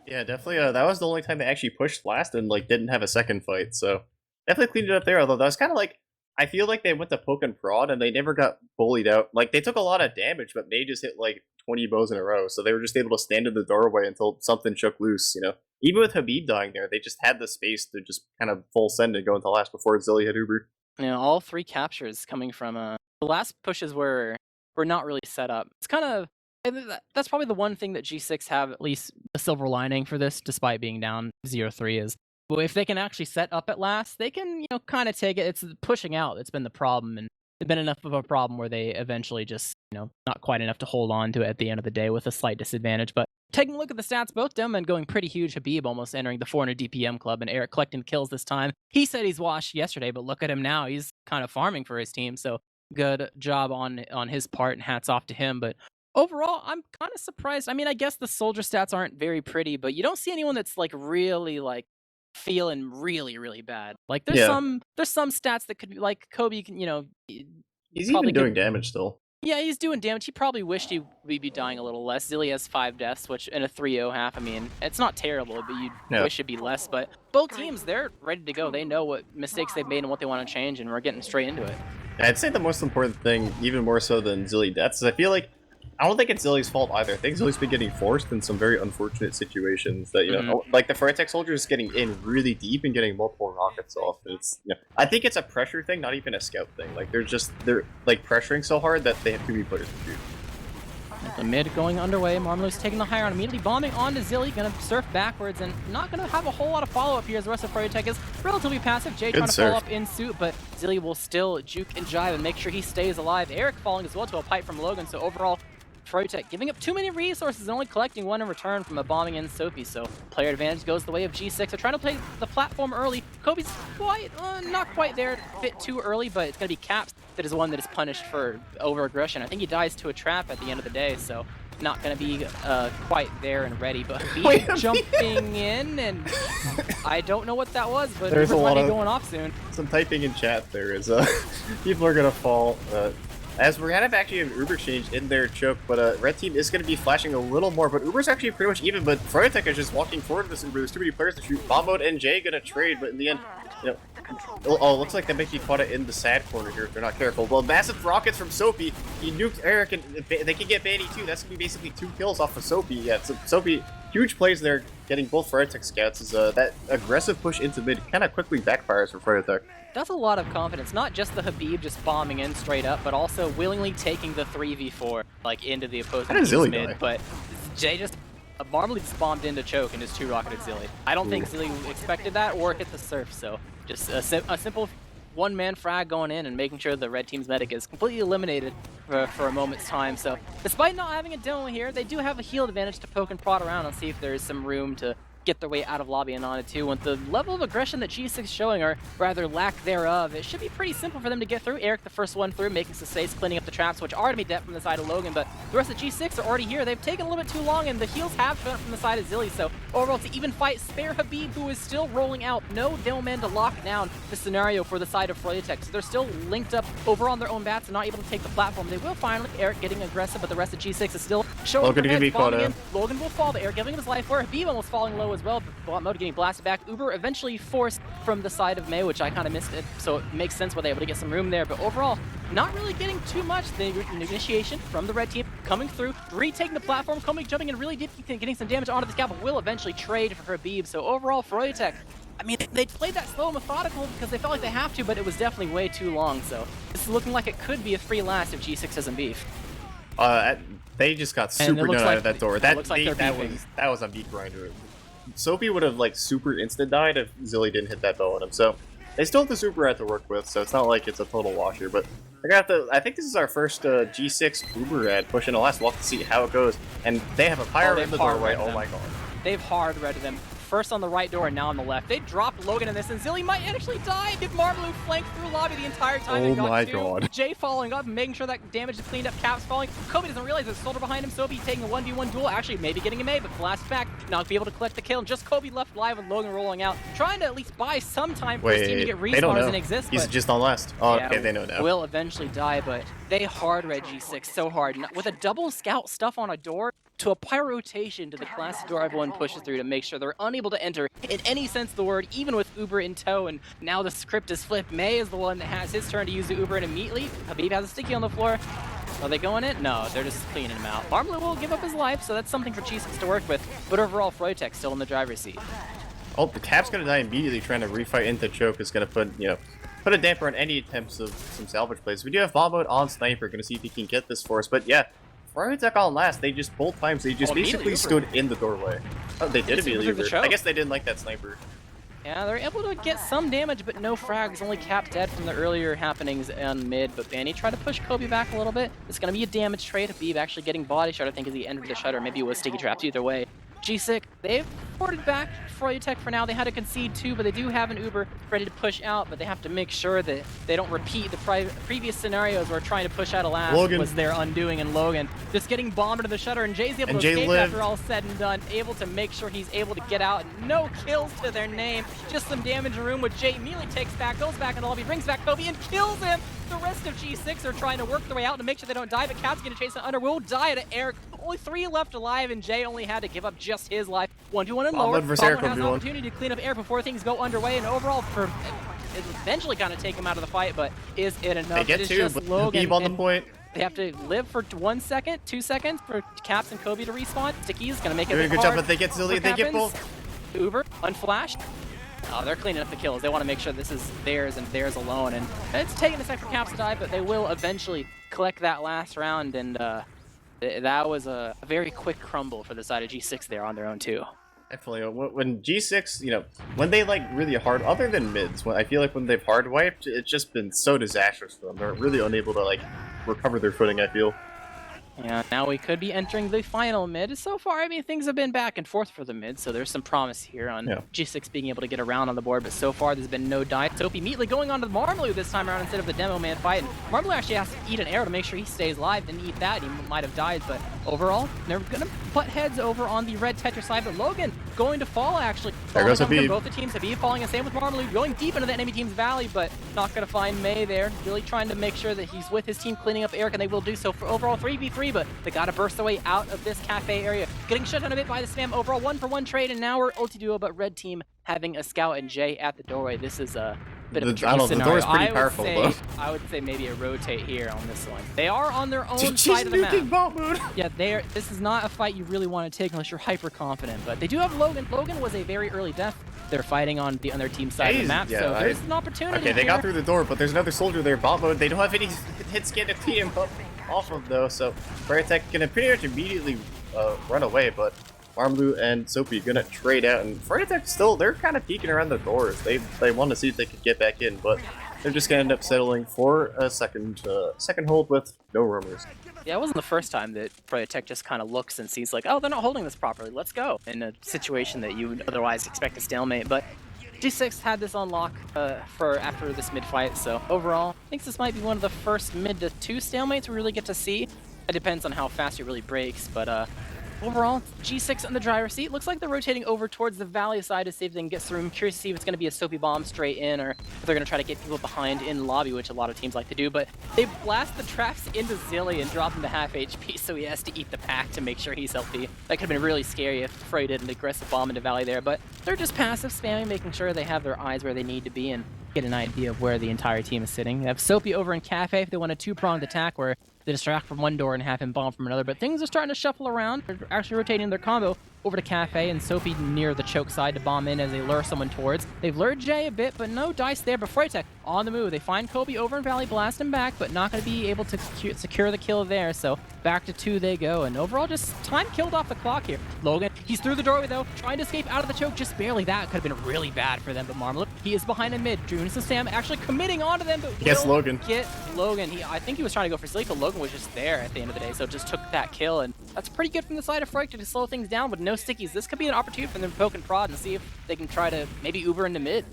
Yeah, definitely. That was the only time they actually pushed last and like didn't have a second fight. So definitely cleaned it up there. Although that was kind of like, I feel like they went to poke and prod and they never got bullied out. Like they took a lot of damage, but they just hit like 20 bows in a row. So they were just able to stand in the doorway until something shook loose. Even with Habib dying there, they just had the space to just kind of full send and go into last before Zillie hit Uber. All 3 captures coming from the last pushes were not really set up. It's kind of that's probably the one thing that G6 have at least a silver lining for this, despite being down 0-3 is. Well, if they can actually set up at last, they can kind of take it. It's pushing out that's been the problem, and it's been enough of a problem where they eventually just not quite enough to hold on to it at the end of the day with a slight disadvantage. But taking a look at the stats, both Demoman going pretty huge. Habib almost entering the 400 DPM club, and Eric collecting kills this time. He said he's washed yesterday, but look at him now. He's kind of farming for his team, so good job on his part, and hats off to him. But overall, I'm kind of surprised. I mean, I guess the soldier stats aren't very pretty, but you don't see anyone that's like really like feeling really, really bad. Like there's some stats that could be like Kobe can, He's even doing damage still. Yeah, he's doing damage. He probably wished he'd be dying a little less. Zilly has 5 deaths, which in a 3-0 half, I mean, it's not terrible, but you'd wish it'd be less. But both teams, they're ready to go. They know what mistakes they've made and what they want to change, and we're getting straight into it. I'd say the most important thing, even more so than Zilly deaths, is I feel like I don't think it's Zilly's fault either. I think Zilly's been getting forced in some very unfortunate situations that, like the Froyotech soldiers getting in really deep and getting multiple rockets off. It's, I think it's a pressure thing, not even a scout thing. Like they're like pressuring so hard that they have to be put in the shoot. The mid going underway. Marmelou's taking the high ground, immediately bombing onto Zilly, gonna surf backwards and not gonna have a whole lot of follow-up here as the rest of Froyotech is relatively passive. Jay trying to follow up in suit, but Zilly will still juke and jive and make sure he stays alive. Eric falling as well to a pipe from Logan, so overall Froyotech giving up too many resources and only collecting 1 in return from a bombing in Soapy, so player advantage goes the way of G6. They're trying to play the platform early. Kobe's not quite there to fit too early, but it's going to be Caps that is the one that is punished for over-aggression. I think he dies to a trap at the end of the day, so not going to be quite there and ready, but Habib jumping in, and I don't know what that was, but there's a lot going off soon. Some typing in chat there is, people are going to fall. As we're gonna have actually an Uber change in their choke, but red team is gonna be flashing a little more, but Uber's actually pretty much even, but Froyotech is just walking forward with this Uber. There's too many players to shoot. Bomb mode and Jay gonna trade, but in the end, oh, looks like they might be caught in the sad corner here if they're not careful. Well, massive rockets from Soapy. He nuked Eric, and they can get Bandy too. That's gonna be basically 2 kills off of Soapy. Yeah, so Soapy, huge plays there, getting both Froyotech scouts. Is that aggressive push into mid kind of quickly backfires for Froyotech. That's a lot of confidence. Not just the Habib just bombing in straight up, but also willingly taking the 3v4 like into the opposing team's mid. Die? But Jay just Marmalade just bombed into choke and just 2-rocketed Zilly. I don't think Zilly expected that or hit the surf, so just a simple one-man frag going in and making sure the red team's medic is completely eliminated for a moment's time. So despite not having a demo here, they do have a heal advantage to poke and prod around and see if there is some room to get their way out of lobby and on it too. With the level of aggression that G6 is showing, or rather lack thereof, it should be pretty simple for them to get through. Eric the first one through, making some saves, cleaning up the traps, which are to be dead from the side of Logan, but the rest of G6 are already here. They've taken a little bit too long, and the heals have shown up from the side of Zilly, so overall to even fight, spare Habib, who is still rolling out. No demo man to lock down the scenario for the side of Froyotech, so they're still linked up over on their own bats and not able to take the platform. They will finally. Eric getting aggressive, but the rest of G6 is still showing Logan can be caught in. Logan will fall, but Eric giving him his life for Habib almost falling low as well. Mode getting blasted back. Uber eventually forced from the side of May, which I kind of missed it, so it makes sense why they're able to get some room there, but overall, not really getting too much. The initiation from the red team coming through, retaking the platform, coming, jumping in really deep, getting some damage onto the scalp, will eventually trade for Habib. So overall, Froyotech, I mean, they played that slow and methodical because they felt like they have to, but it was definitely way too long, so this is looking like it could be a free last if G6 doesn't beef. They just got super done out of that door. That was a beat grinder. Soapy would have like super instant died if Zilly didn't hit that bow on him. So they still have the super rat to work with, so it's not like it's a total wash here. But I think this is our first G6 Uber ad push in the last walk to see how it goes. And they have a pyro in the doorway. Oh my god. They've hard read them. First on the right door and now on the left. They dropped Logan in this, and Zilly might actually die. Did Marmalou flank through lobby the entire time? Oh my god. Jay following up, making sure that damage is cleaned up. Caps falling. Kobe doesn't realize there's a soldier behind him. Soapy taking a 1v1 duel. Actually, maybe getting a May, but blast back. Not be able to collect the kill. And just Kobe left live with Logan rolling out. Trying to at least buy some time for his team to get respawns and exist. He's just on last. Oh, yeah, okay, they know now. Will eventually die, but they hard read G6 so hard. With a double scout stuff on a door, to a pyro rotation to the classic door everyone pushes through to make sure they're unable to enter in any sense of the word, even with Uber in tow. And now the script is flipped. May is the one that has his turn to use the Uber, and immediately Habib has a sticky on the floor. Are they going in? No, they're just cleaning him out. Marmalou will give up his life, so that's something for G6 to work with. But overall, Froyotech still in the driver's seat. Oh, the Cap's gonna die immediately trying to refight into choke is gonna put, put a damper on any attempts of some salvage plays. We do have bomb mode on Sniper, gonna see if he can get this for us. But yeah, Froyotech on last, they just both times they just basically stood in the doorway. Oh, they did immediately Uber. I guess they didn't like that Sniper. Yeah, they're able to get some damage, but no frags. Only Cap dead from the earlier happenings on mid, but Banny tried to push Kobe back a little bit. It's going to be a damage trade. Beeb actually getting body shot, I think, at the end of the shutter. Maybe it was sticky traps, either way. G6, they've ported back Froyotech for now. They had to concede too, but they do have an Uber ready to push out, but they have to make sure that they don't repeat the previous scenarios where trying to push out a last was their undoing, and Logan just getting bombed into the shutter, and Jay's able to escape after all said and done, able to make sure he's able to get out. No kills to their name, just some damage in room, which Jay immediately takes back, goes back in the lobby, brings back Kobe, and kills him. The rest of G6 are trying to work their way out to make sure they don't die, but Cap's gonna chase it under. Will die to Eric. Only 3 left alive, and Jay only had to give up just his life. 1-2-1 and lower. Bomb has an opportunity to clean up Eric before things go underway, and overall, it's eventually gonna take him out of the fight, but is it enough? They get two, but Logan on the point. They have to live for 1 second, 2 seconds for Caps and Kobe to respawn. Sticky's gonna make it doing a good job, but they get Zilly, they get both. Uber, unflashed. Oh, they're cleaning up the kills. They want to make sure this is theirs and theirs alone. And it's taking a second for Caps to die, but they will eventually collect that last round. And that was a very quick crumble for the side of G6 there on their own too. Definitely. When G6, you know, when they like really hard, other than mids, I feel like when they've hard wiped, it's just been so disastrous for them. They're really unable to like recover their footing, I feel. Yeah, now we could be entering the final mid. So far, I mean, things have been back and forth for the mid, so there's some promise here on G6 being able to get around on the board, but so far there's been no die. Soapy immediately going on to Marmaloo this time around instead of the Demo Man fight, and Marmaloo actually has to eat an arrow to make sure he stays alive. Didn't eat that, he might have died, but overall, they're gonna butt heads over on the red Tetra side, but Logan going to fall, actually. There goes Habib. Both the teams, Habib falling, and same with Marmaloo, going deep into the enemy team's valley, but not gonna find May there. Really trying to make sure that he's with his team cleaning up Eric, and they will do so for overall 3v3, but they gotta burst their way out of this cafe area. Getting shut down a bit by the spam. Overall 1-for-1 trade, and now we're ulti duo, but red team having a scout and Jay at the doorway. This is a bit of a tricky scenario. The door's pretty powerful, though. I would say maybe a rotate here on this one. They are on their own side of the map. Bot mode. Yeah, this is not a fight you really want to take unless you're hyper confident, but they do have Logan. Logan was a very early death. They're fighting on the other team side of the map, so there's an opportunity. Okay, they got through the door, but there's another soldier there. Bot mode. They don't have any hit scan to tee him up off of, though, so Froyotech gonna pretty much immediately run away, but Marmaloo and Soapy gonna trade out, and Froyotech still, they're kind of peeking around the doors. They want to see if they could get back in, but they're just gonna end up settling for a second hold with no roamers. Yeah, it wasn't the first time that Froyotech just kind of looks and sees like, oh, they're not holding this properly, let's go, in a situation that you would otherwise expect a stalemate, but G6 had this on lock for after this mid fight, so overall, I think this might be one of the first mid to 2 stalemates we really get to see. It depends on how fast it really breaks, but overall, G6 on the driver's seat. Looks like they're rotating over towards the valley side to see if they can get through. I'm curious to see if it's going to be a Soapy bomb straight in, or if they're going to try to get people behind in lobby, which a lot of teams like to do. But they blast the traps into Zilly and drop him to half HP, so he has to eat the pack to make sure he's healthy. That could have been really scary if Frey did an aggressive bomb into valley there, but they're just passive spamming, making sure they have their eyes where they need to be and get an idea of where the entire team is sitting. They have Soapy over in Cafe if they want a 2-pronged attack where they distract from one door and have him bomb from another, but things are starting to shuffle around. They're actually rotating their combo over to Cafe, and Soapy near the choke side to bomb in as they lure someone towards. They've lured Jay a bit, but no dice there. But Froyotech on the move. They find Kobe over in Valley, blast him back, but not going to be able to secure the kill there. So back to 2 they go, and overall just time killed off the clock here. Logan, he's through the doorway though, trying to escape out of the choke, just barely. That could have been really bad for them, but Marmaloo, he is behind in mid. Junis and Sam actually committing onto them, but gets Logan. Get Logan. I think he was trying to go for sleep, but Logan was just there at the end of the day, so just took that kill, and that's pretty good from the side of Froyotech to slow things down with no stickies. This could be an opportunity for them to poke and prod and see if they can try to maybe Uber into mid.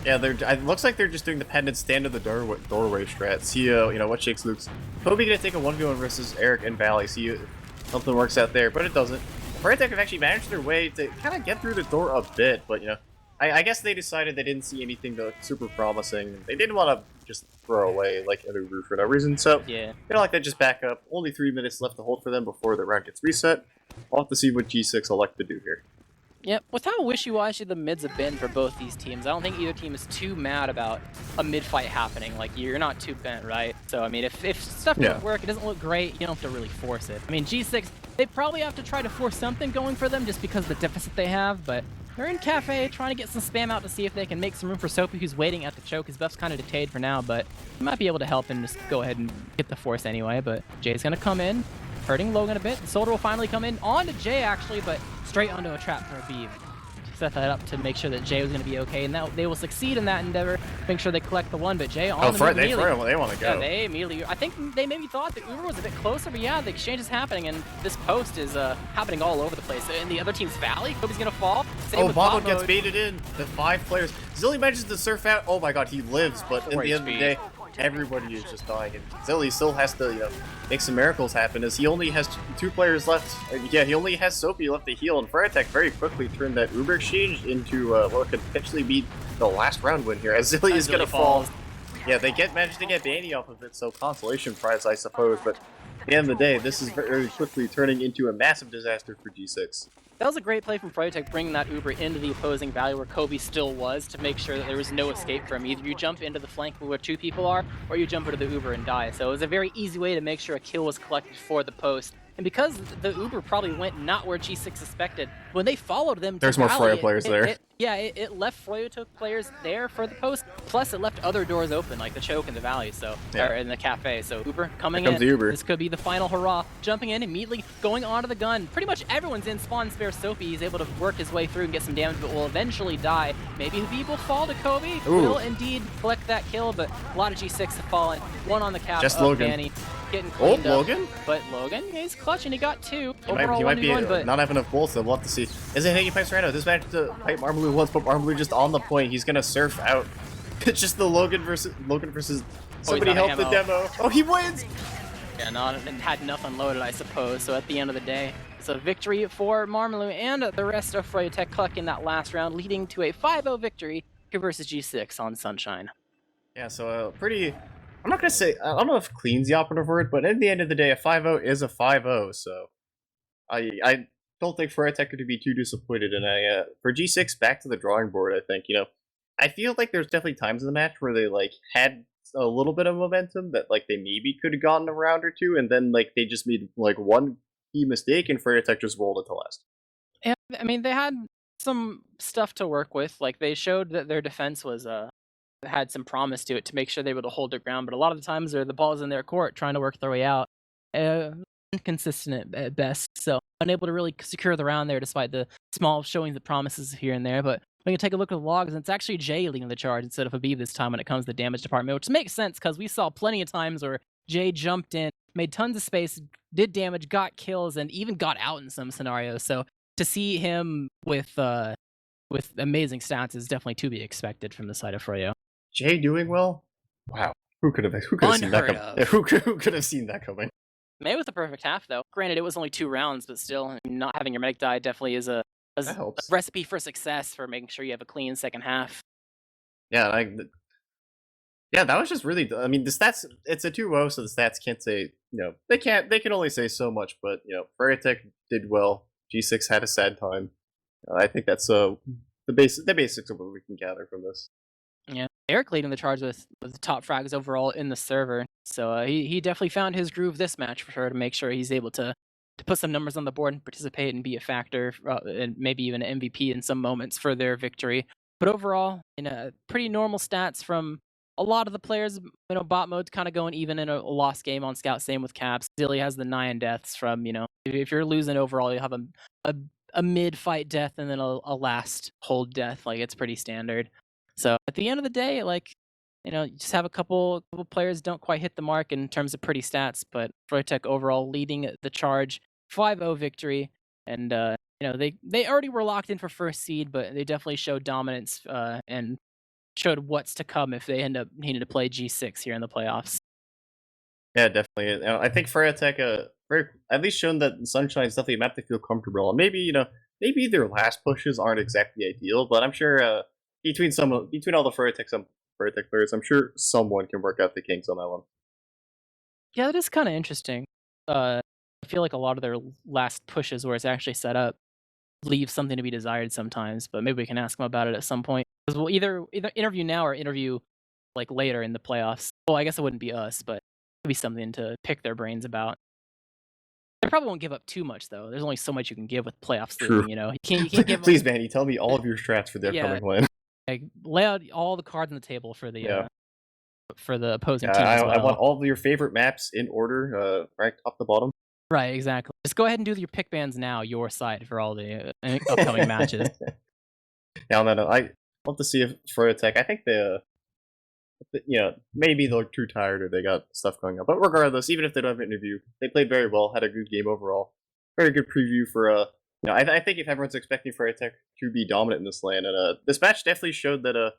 Yeah, it looks like they're just doing the pendant stand of the doorway strat. See, you know, what shakes Luke's. Kobe gonna take a 1v1 versus Eric and Valley. See if something works out there, but it doesn't. Froyotech have actually managed their way to kind of get through the door a bit, but, you know, I guess they decided they didn't see anything that looked super promising. They didn't want to just throw away, like, an Uber for no reason, so, yeah, you know, like, they just back up. Only 3 minutes left to hold for them before the round gets reset. I'll have to see what G6 elect to do here. Yep, with how wishy-washy the mids have been for both these teams, I don't think either team is too mad about a mid-fight happening. Like, you're not too bent, right? So, I mean, if stuff doesn't work, it doesn't look great, you don't have to really force it. I mean, G6, they probably have to try to force something going for them just because of the deficit they have, but they're in Cafe trying to get some spam out to see if they can make some room for Soapy, who's waiting at the choke. His buff's kind of decayed for now, but he might be able to help and just go ahead and hit the force anyway. But Jay's going to come in, hurting Logan a bit. The Soldier will finally come in onto Jay, actually, but straight onto a trap for a beam. Set that up to make sure that Jay was going to be okay, and that they will succeed in that endeavor, make sure they collect the one, but Jay on the move they want to go. Yeah, they immediately, I think they maybe thought that Uber was a bit closer, but yeah, the exchange is happening, and this post is happening all over the place. In the other team's Valley, Kobe's going to fall. Same with Bobo gets baited in. The 5 players. Zilly manages to surf out. Oh my god, he lives, but in the end of the day, everybody is just dying, and Zilly still has to, make some miracles happen, as he only has 2 players left. Yeah, he only has Soapy left to heal, and Froyotech very quickly turned that Uber exchange into what could potentially be the last round win here, as Zilly is going to fall. Yeah, they managed to get Danny off of it, so consolation prize, I suppose, but at the end of the day, this is very quickly turning into a massive disaster for G6. That was a great play from Froyotech, bringing that Uber into the opposing Valley where Kobe still was, to make sure that there was no escape for him. Either you jump into the flank where 2 people are, or you jump into the Uber and die. So it was a very easy way to make sure a kill was collected for the post. And because the Uber probably went not where G6 suspected, when they followed them to there's more Valley, Froyo players there. It left Froyotech players there for the post, plus it left other doors open, like the choke in the Valley, so or in the Cafe. So Uber coming in. Uber. This could be the final hurrah. Jumping in, immediately going onto the gun. Pretty much everyone's in spawn spare Soapy. He's able to work his way through and get some damage, but will eventually die. Maybe Habib will fall to Kobe. Ooh. Will indeed collect that kill, but a lot of G6 have fallen. One on the cap Just of Logan. Danny. Getting cleaned up. Logan? But Logan, he's clutching. He got 2. He Overall, might be but not have enough bolts, so we'll have to see. Isn't Higgy pipes right now? This match to pipe Marmaloo once, but Marmaloo just on the point. He's gonna surf out. It's just the Logan versus somebody help the demo. Oh, he wins! Yeah, had enough unloaded, I suppose. So at the end of the day, it's a victory for Marmaloo and the rest of Froyotech collecting that last round, leading to a 5-0 victory versus G6 on Sunshine. Yeah, so pretty. I'm not gonna say, I don't know if clean's the operative word, but at the end of the day, a 5-0 is a 5-0, so I don't think Froyotech could be too disappointed, and for G6, back to the drawing board, I think, I feel like there's definitely times in the match where they, had a little bit of momentum that, they maybe could have gotten a round or 2, and then, they just made, one key mistake, and Froyotech just rolled it to last. Yeah, I mean, they had some stuff to work with, they showed that their defense was, had some promise to it to make sure they were able to hold their ground, but a lot of the times the ball's in their court trying to work their way out. Inconsistent at best, so unable to really secure the round there despite the small showings of promises here and there. But when you take a look at the logs, it's actually Jay leading the charge instead of Habib this time when it comes to the damage department, which makes sense because we saw plenty of times where Jay jumped in, made tons of space, did damage, got kills, and even got out in some scenarios. So to see him with amazing stats is definitely to be expected from the side of Froyo. Jay doing well? Wow. Who could have seen that coming? Who could have seen that coming? Maybe with the perfect half, though. Granted, it was only 2 rounds, but still, not having your medic die definitely is a recipe for success for making sure you have a clean second half. Yeah, that was just really. I mean, the stats. It's a 2-0, so the stats can't say. They can't. They can only say so much. But Froyotech did well. G6 had a sad time. I think that's the basics of what we can gather from this. Yeah, Eric leading the charge with the top frags overall in the server. So he definitely found his groove this match for sure to make sure he's able to put some numbers on the board and participate and be a factor and maybe even an MVP in some moments for their victory. But overall, pretty normal stats from a lot of the players. Bot mode's kind of going even in a lost game on Scout. Same with Caps. Zilly has the 9 deaths from, if you're losing overall, you have a mid-fight death and then a last hold death. It's pretty standard. So at the end of the day, you just have a couple players don't quite hit the mark in terms of pretty stats, but Froyotech overall leading the charge, 5-0 victory, and they already were locked in for first seed, but they definitely showed dominance and showed what's to come if they end up needing to play G6 here in the playoffs. Yeah, definitely. I think Froyotech at least shown that Sunshine is definitely a map they feel comfortable on. Maybe maybe their last pushes aren't exactly ideal, but I'm sure between all the Froyotech players, I'm sure someone can work out the kinks on that one. Yeah, that is kind of interesting. I feel like a lot of their last pushes where it's actually set up leave something to be desired sometimes, but maybe we can ask them about it at some point. Because we'll either interview now or interview later in the playoffs. Well, I guess it wouldn't be us, but it would be something to pick their brains about. They probably won't give up too much though. There's only so much you can give with playoffs True. looming. You can't give. Please, Manny, tell me all of your strats for the upcoming LAN. Like, lay out all the cards on the table for the opposing team I, as well. I want all of your favorite maps in order, right top to bottom. Right, exactly. Just go ahead and do your pick bands now, your side for all the upcoming matches. Yeah, no, I love to see if Froyotech. I think maybe they're too tired or they got stuff going on. But regardless, even if they don't have an interview, they played very well, had a good game overall. Very good preview for I think if everyone's expecting Froyotech to be dominant in this LAN, and this match definitely showed that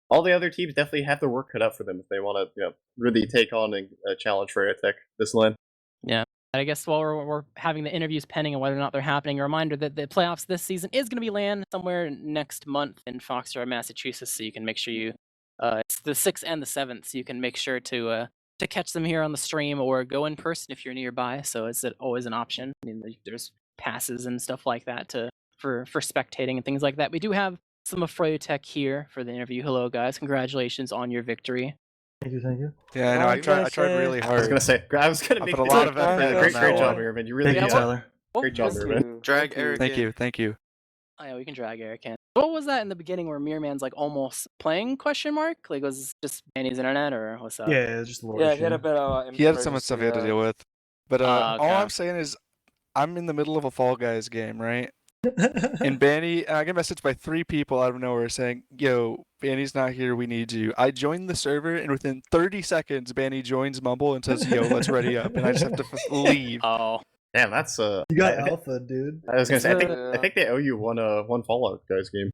all the other teams definitely have their work cut out for them if they want to really take on and challenge Froyotech this LAN. Yeah. I guess while we're having the interviews pending and whether or not they're happening, a reminder that the playoffs this season is going to be LAN somewhere next month in Foxborough, Massachusetts. So you can make sure it's the 6th and the 7th. So you can make sure to catch them here on the stream or go in person if you're nearby. So it's always an option. I mean, there's passes and stuff like that for spectating and things like that. We do have some of Froyotech here for the interview. Hello, guys. Congratulations on your victory. Thank you. Yeah, I know. I tried really hard. I was gonna make put a lot of effort great, on great that job, one. Irvin. You really Thank you, did. Tyler. Great job, Irvin. Drag Eric. Thank you. Oh yeah, we can drag Eric in. What was that in the beginning where Mirman's like almost playing ? Like was it just Manny's internet or what's up? Yeah, it's just a little Yeah, issue. he had a bit of. He had so much stuff he had to deal with. But all okay. I'm saying is, I'm in the middle of a Fall Guys game, right? And Banny, I get messaged by 3 people out of nowhere saying, "Yo, Banny's not here. We need you." I joined the server, and within 30 seconds, Banny joins Mumble and says, "Yo, let's ready up," and I just have to leave. Oh. Damn, that's You got alpha, dude. I was gonna say, I think they owe you one Fallout Guys game.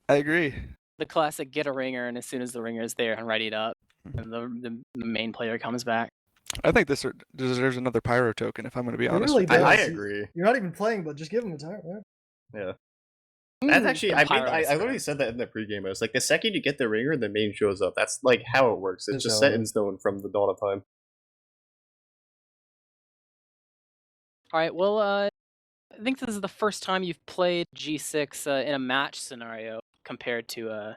I agree. The classic get a ringer, and as soon as the ringer is there and readied up, and the main player comes back. I think this deserves another pyro token, if I'm going to be honest. Really with you. does. I agree. You're not even playing, but just give him a tire. Yeah. That's actually, The I pyro literally said that in the pregame. I was like, the second you get the ringer, the main shows up. That's like how it works. It's just set in stone from the dawn of time. All right. Well, I think this is the first time you've played G6 in a match scenario compared to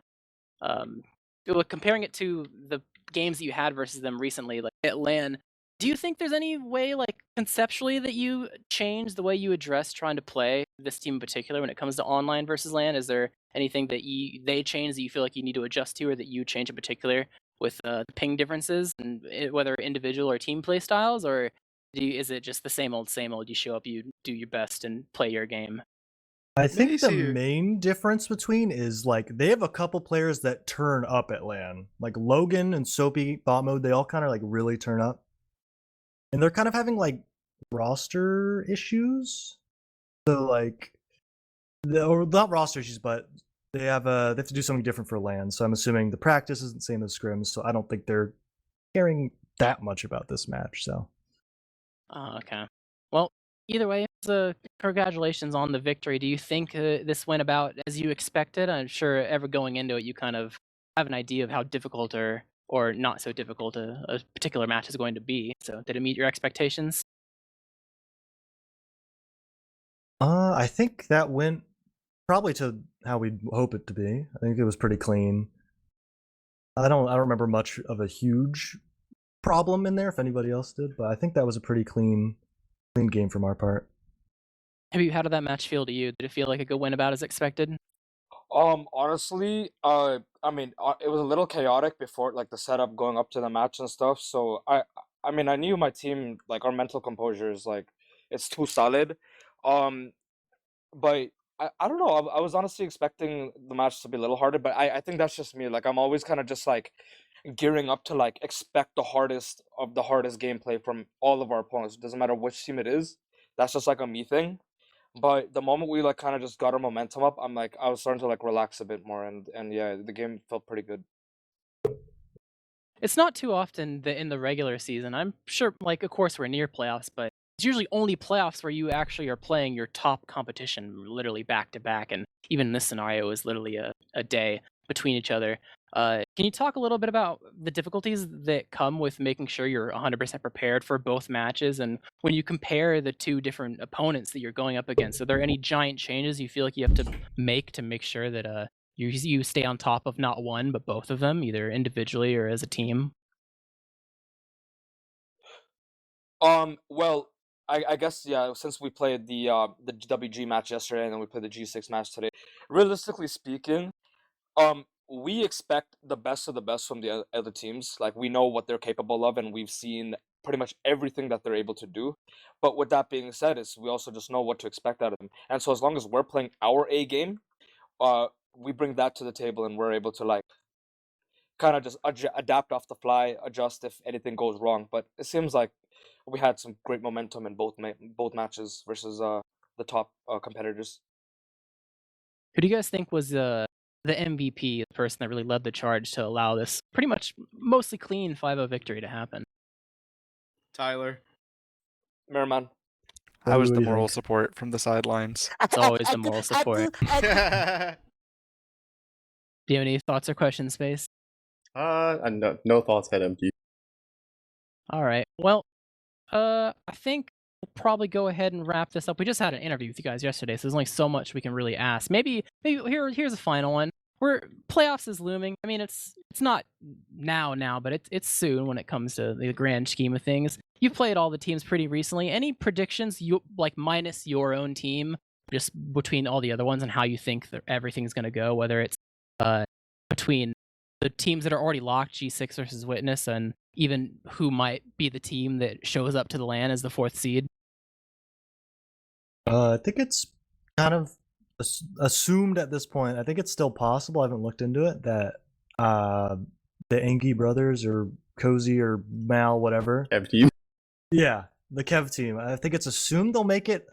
comparing it to the games that you had versus them recently, like at LAN. Do you think there's any way, like conceptually, that you change the way you address trying to play this team in particular when it comes to online versus LAN? Is there anything that they change that you feel like you need to adjust to, or that you change in particular with the ping differences, and whether individual or team play styles, or is it just the same old, you show up, you do your best, and play your game? I think the main difference between is like they have a couple players that turn up at LAN, like Logan and Soapy bot mode. They all kind of like really turn up, and they're kind of having like roster issues. So like, or not roster issues, but they have to do something different for LAN. So I'm assuming the practice isn't the same as scrims. So I don't think they're caring that much about this match. So. Okay. Well, either way, congratulations on the victory. Do you think this went about as you expected? I'm sure ever going into it, you kind of have an idea of how difficult or not so difficult a particular match is going to be. So did it meet your expectations? I think that went probably to how we'd hope it to be. I think it was pretty clean. I don't remember much of a huge problem in there if anybody else did, but I think that was a pretty clean game from our part. How did that match feel to you? Did it feel like it went about as expected? Honestly, I mean, it was a little chaotic before, like the setup going up to the match and stuff. So I mean, I knew my team, like our mental composure is like it's too solid. But I don't know. I was honestly expecting the match to be a little harder, but I think that's just me. Like I'm always kind of just like gearing up to like expect the hardest gameplay from all of our opponents. It doesn't matter which team it is. That's just like a me thing. But the moment we like kind of just got our momentum up, I was starting to like relax a bit more, and yeah, the game felt pretty good. It's not too often that in the regular season, I'm sure, like, of course we're near playoffs, but it's usually only playoffs where you actually are playing your top competition literally back to back, and even in this scenario is literally a day between each other. Can you talk a little bit about the difficulties that come with making sure you're 100% prepared for both matches, and when you compare the two different opponents that you're going up against, are there any giant changes you feel like you have to make sure that you stay on top of not one but both of them, either individually or as a team? Well, I guess yeah. Since we played the WG match yesterday and then we played the G6 match today, realistically speaking, we expect the best of the best from the other teams. Like we know what they're capable of, and we've seen pretty much everything that they're able to do. But with that being said, is we also just know what to expect out of them. And so as long as we're playing our A game, we bring that to the table, and we're able to like kind of just adapt off the fly, adjust if anything goes wrong. But it seems like we had some great momentum in both matches versus the top competitors. Who do you guys think was the MVP, the person that really led the charge to allow this pretty much mostly clean 5-0 victory to happen? Tyler. Merman. I was What the do you moral think? support from the sidelines. It's always the moral support. Do you have any thoughts or questions, Space? No thoughts, head empty. All right. Well, I think we'll probably go ahead and wrap this up. We just had an interview with you guys yesterday, so there's only so much we can really ask. Maybe here's a final one. Playoffs is looming. I mean, it's not now, but it's soon when it comes to the grand scheme of things. You've played all the teams pretty recently. Any predictions, you like minus your own team, just between all the other ones, and how you think that everything's going to go? Whether it's between the teams that are already locked, G6 versus Witness, and even who might be the team that shows up to the LAN as the 4th seed? I think it's kind of assumed at this point. I think it's still possible. I haven't looked into it that the Engie brothers or Cozy or Mal, whatever. Kev team. Yeah, the Kev team. I think it's assumed they'll make it.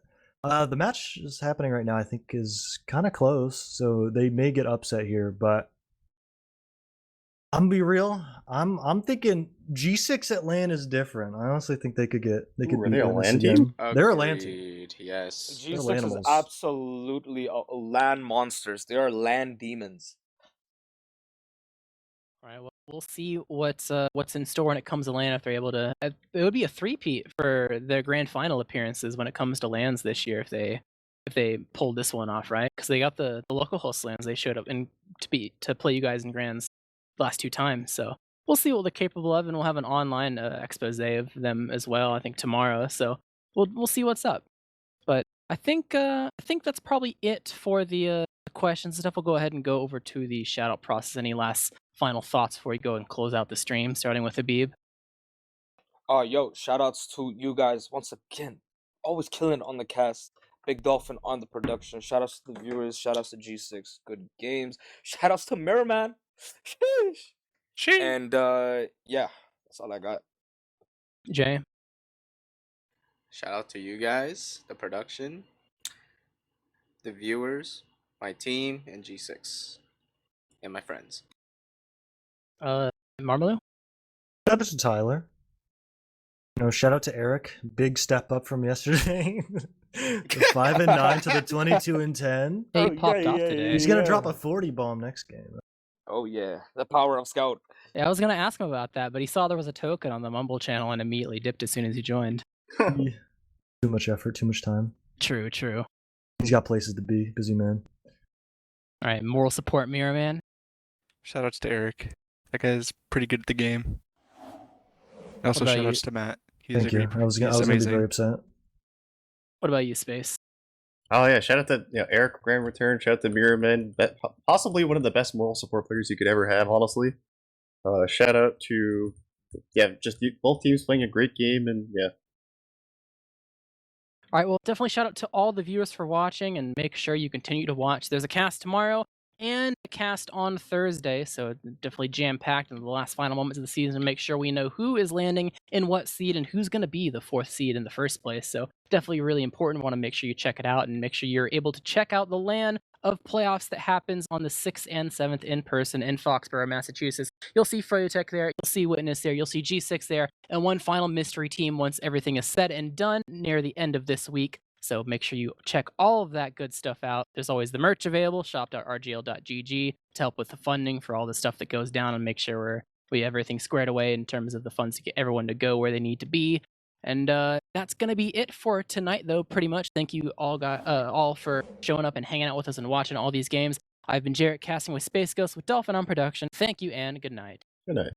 The match is happening right now. I think is kind of close, so they may get upset here. But I'm gonna be real. I'm thinking G6 at LAN is different. I honestly think they could beat are they a Witness LAN again. team? They're a LAN team. Agreed, yes. They're G6 is animals. absolutely LAN monsters. They are LAN demons. All right. Well, we'll see what's in store when it comes to LAN if they're able to. It would be a three-peat for their grand final appearances when it comes to LANs this year if they pulled this one off, right? Because they got the local host LANs. They showed up and to play you guys in grands the last 2 times. So we'll see what they're capable of, and we'll have an online expose of them as well. I think tomorrow. So we'll see what's up. But I think that's probably it for the questions and stuff. We'll go ahead and go over to the shout out process. Any last final thoughts before we go and close out the stream, starting with Habib? Yo, shout outs to you guys once again. Always killing on the cast. Big Dolphin on the production. Shout outs to the viewers. Shout outs to G6. Good games. Shout outs to Mirrorman. Sheesh. And yeah, that's all I got. Jay? Shout out to you guys, the production, the viewers, my team, and G6, and my friends. Marmalou? Shout out to Tyler. Shout out to Eric. Big step up from yesterday. The 5-9 to the 22-10. He popped off today. He's gonna drop a 40 bomb next game. Oh yeah, the power of Scout. Yeah, I was gonna ask him about that, but he saw there was a token on the Mumble channel and immediately dipped as soon as he joined. Too much effort, too much time. True. He's got places to be. Busy man. All right, moral support, Mirror Man. Shout outs to Eric. That guy's pretty good at the game. Also, about shout you? outs to Matt. He's Thank a you. great. I was he's gonna be amazing. very upset. What about you, Space? Oh yeah, shout out to Eric Grand Return. Shout out to Mirrorman. Possibly one of the best moral support players you could ever have, honestly. Shout out to just both teams playing a great game, and yeah. All right, well, definitely shout out to all the viewers for watching, and make sure you continue to watch. There's a cast tomorrow and a cast on Thursday, so definitely jam-packed in the last final moments of the season to make sure we know who is landing in what seed and who's going to be the 4th seed in the first place. So definitely really important. Want to make sure you check it out and make sure you're able to check out the LAN of playoffs that happens on the 6th and 7th in person in Foxborough, Massachusetts. You'll see Froyotech there, you'll see Witness there, you'll see G6 there, and one final mystery team once everything is said and done near the end of this week. So make sure you check all of that good stuff out. There's always the merch available, shop.rgl.gg, to help with the funding for all the stuff that goes down and make sure we have everything squared away in terms of the funds to get everyone to go where they need to be. And that's going to be it for tonight, though, pretty much. Thank you all for showing up and hanging out with us and watching all these games. I've been Jarrett, casting with Space Ghost with Dolphin on production. Thank you and good night. Good night.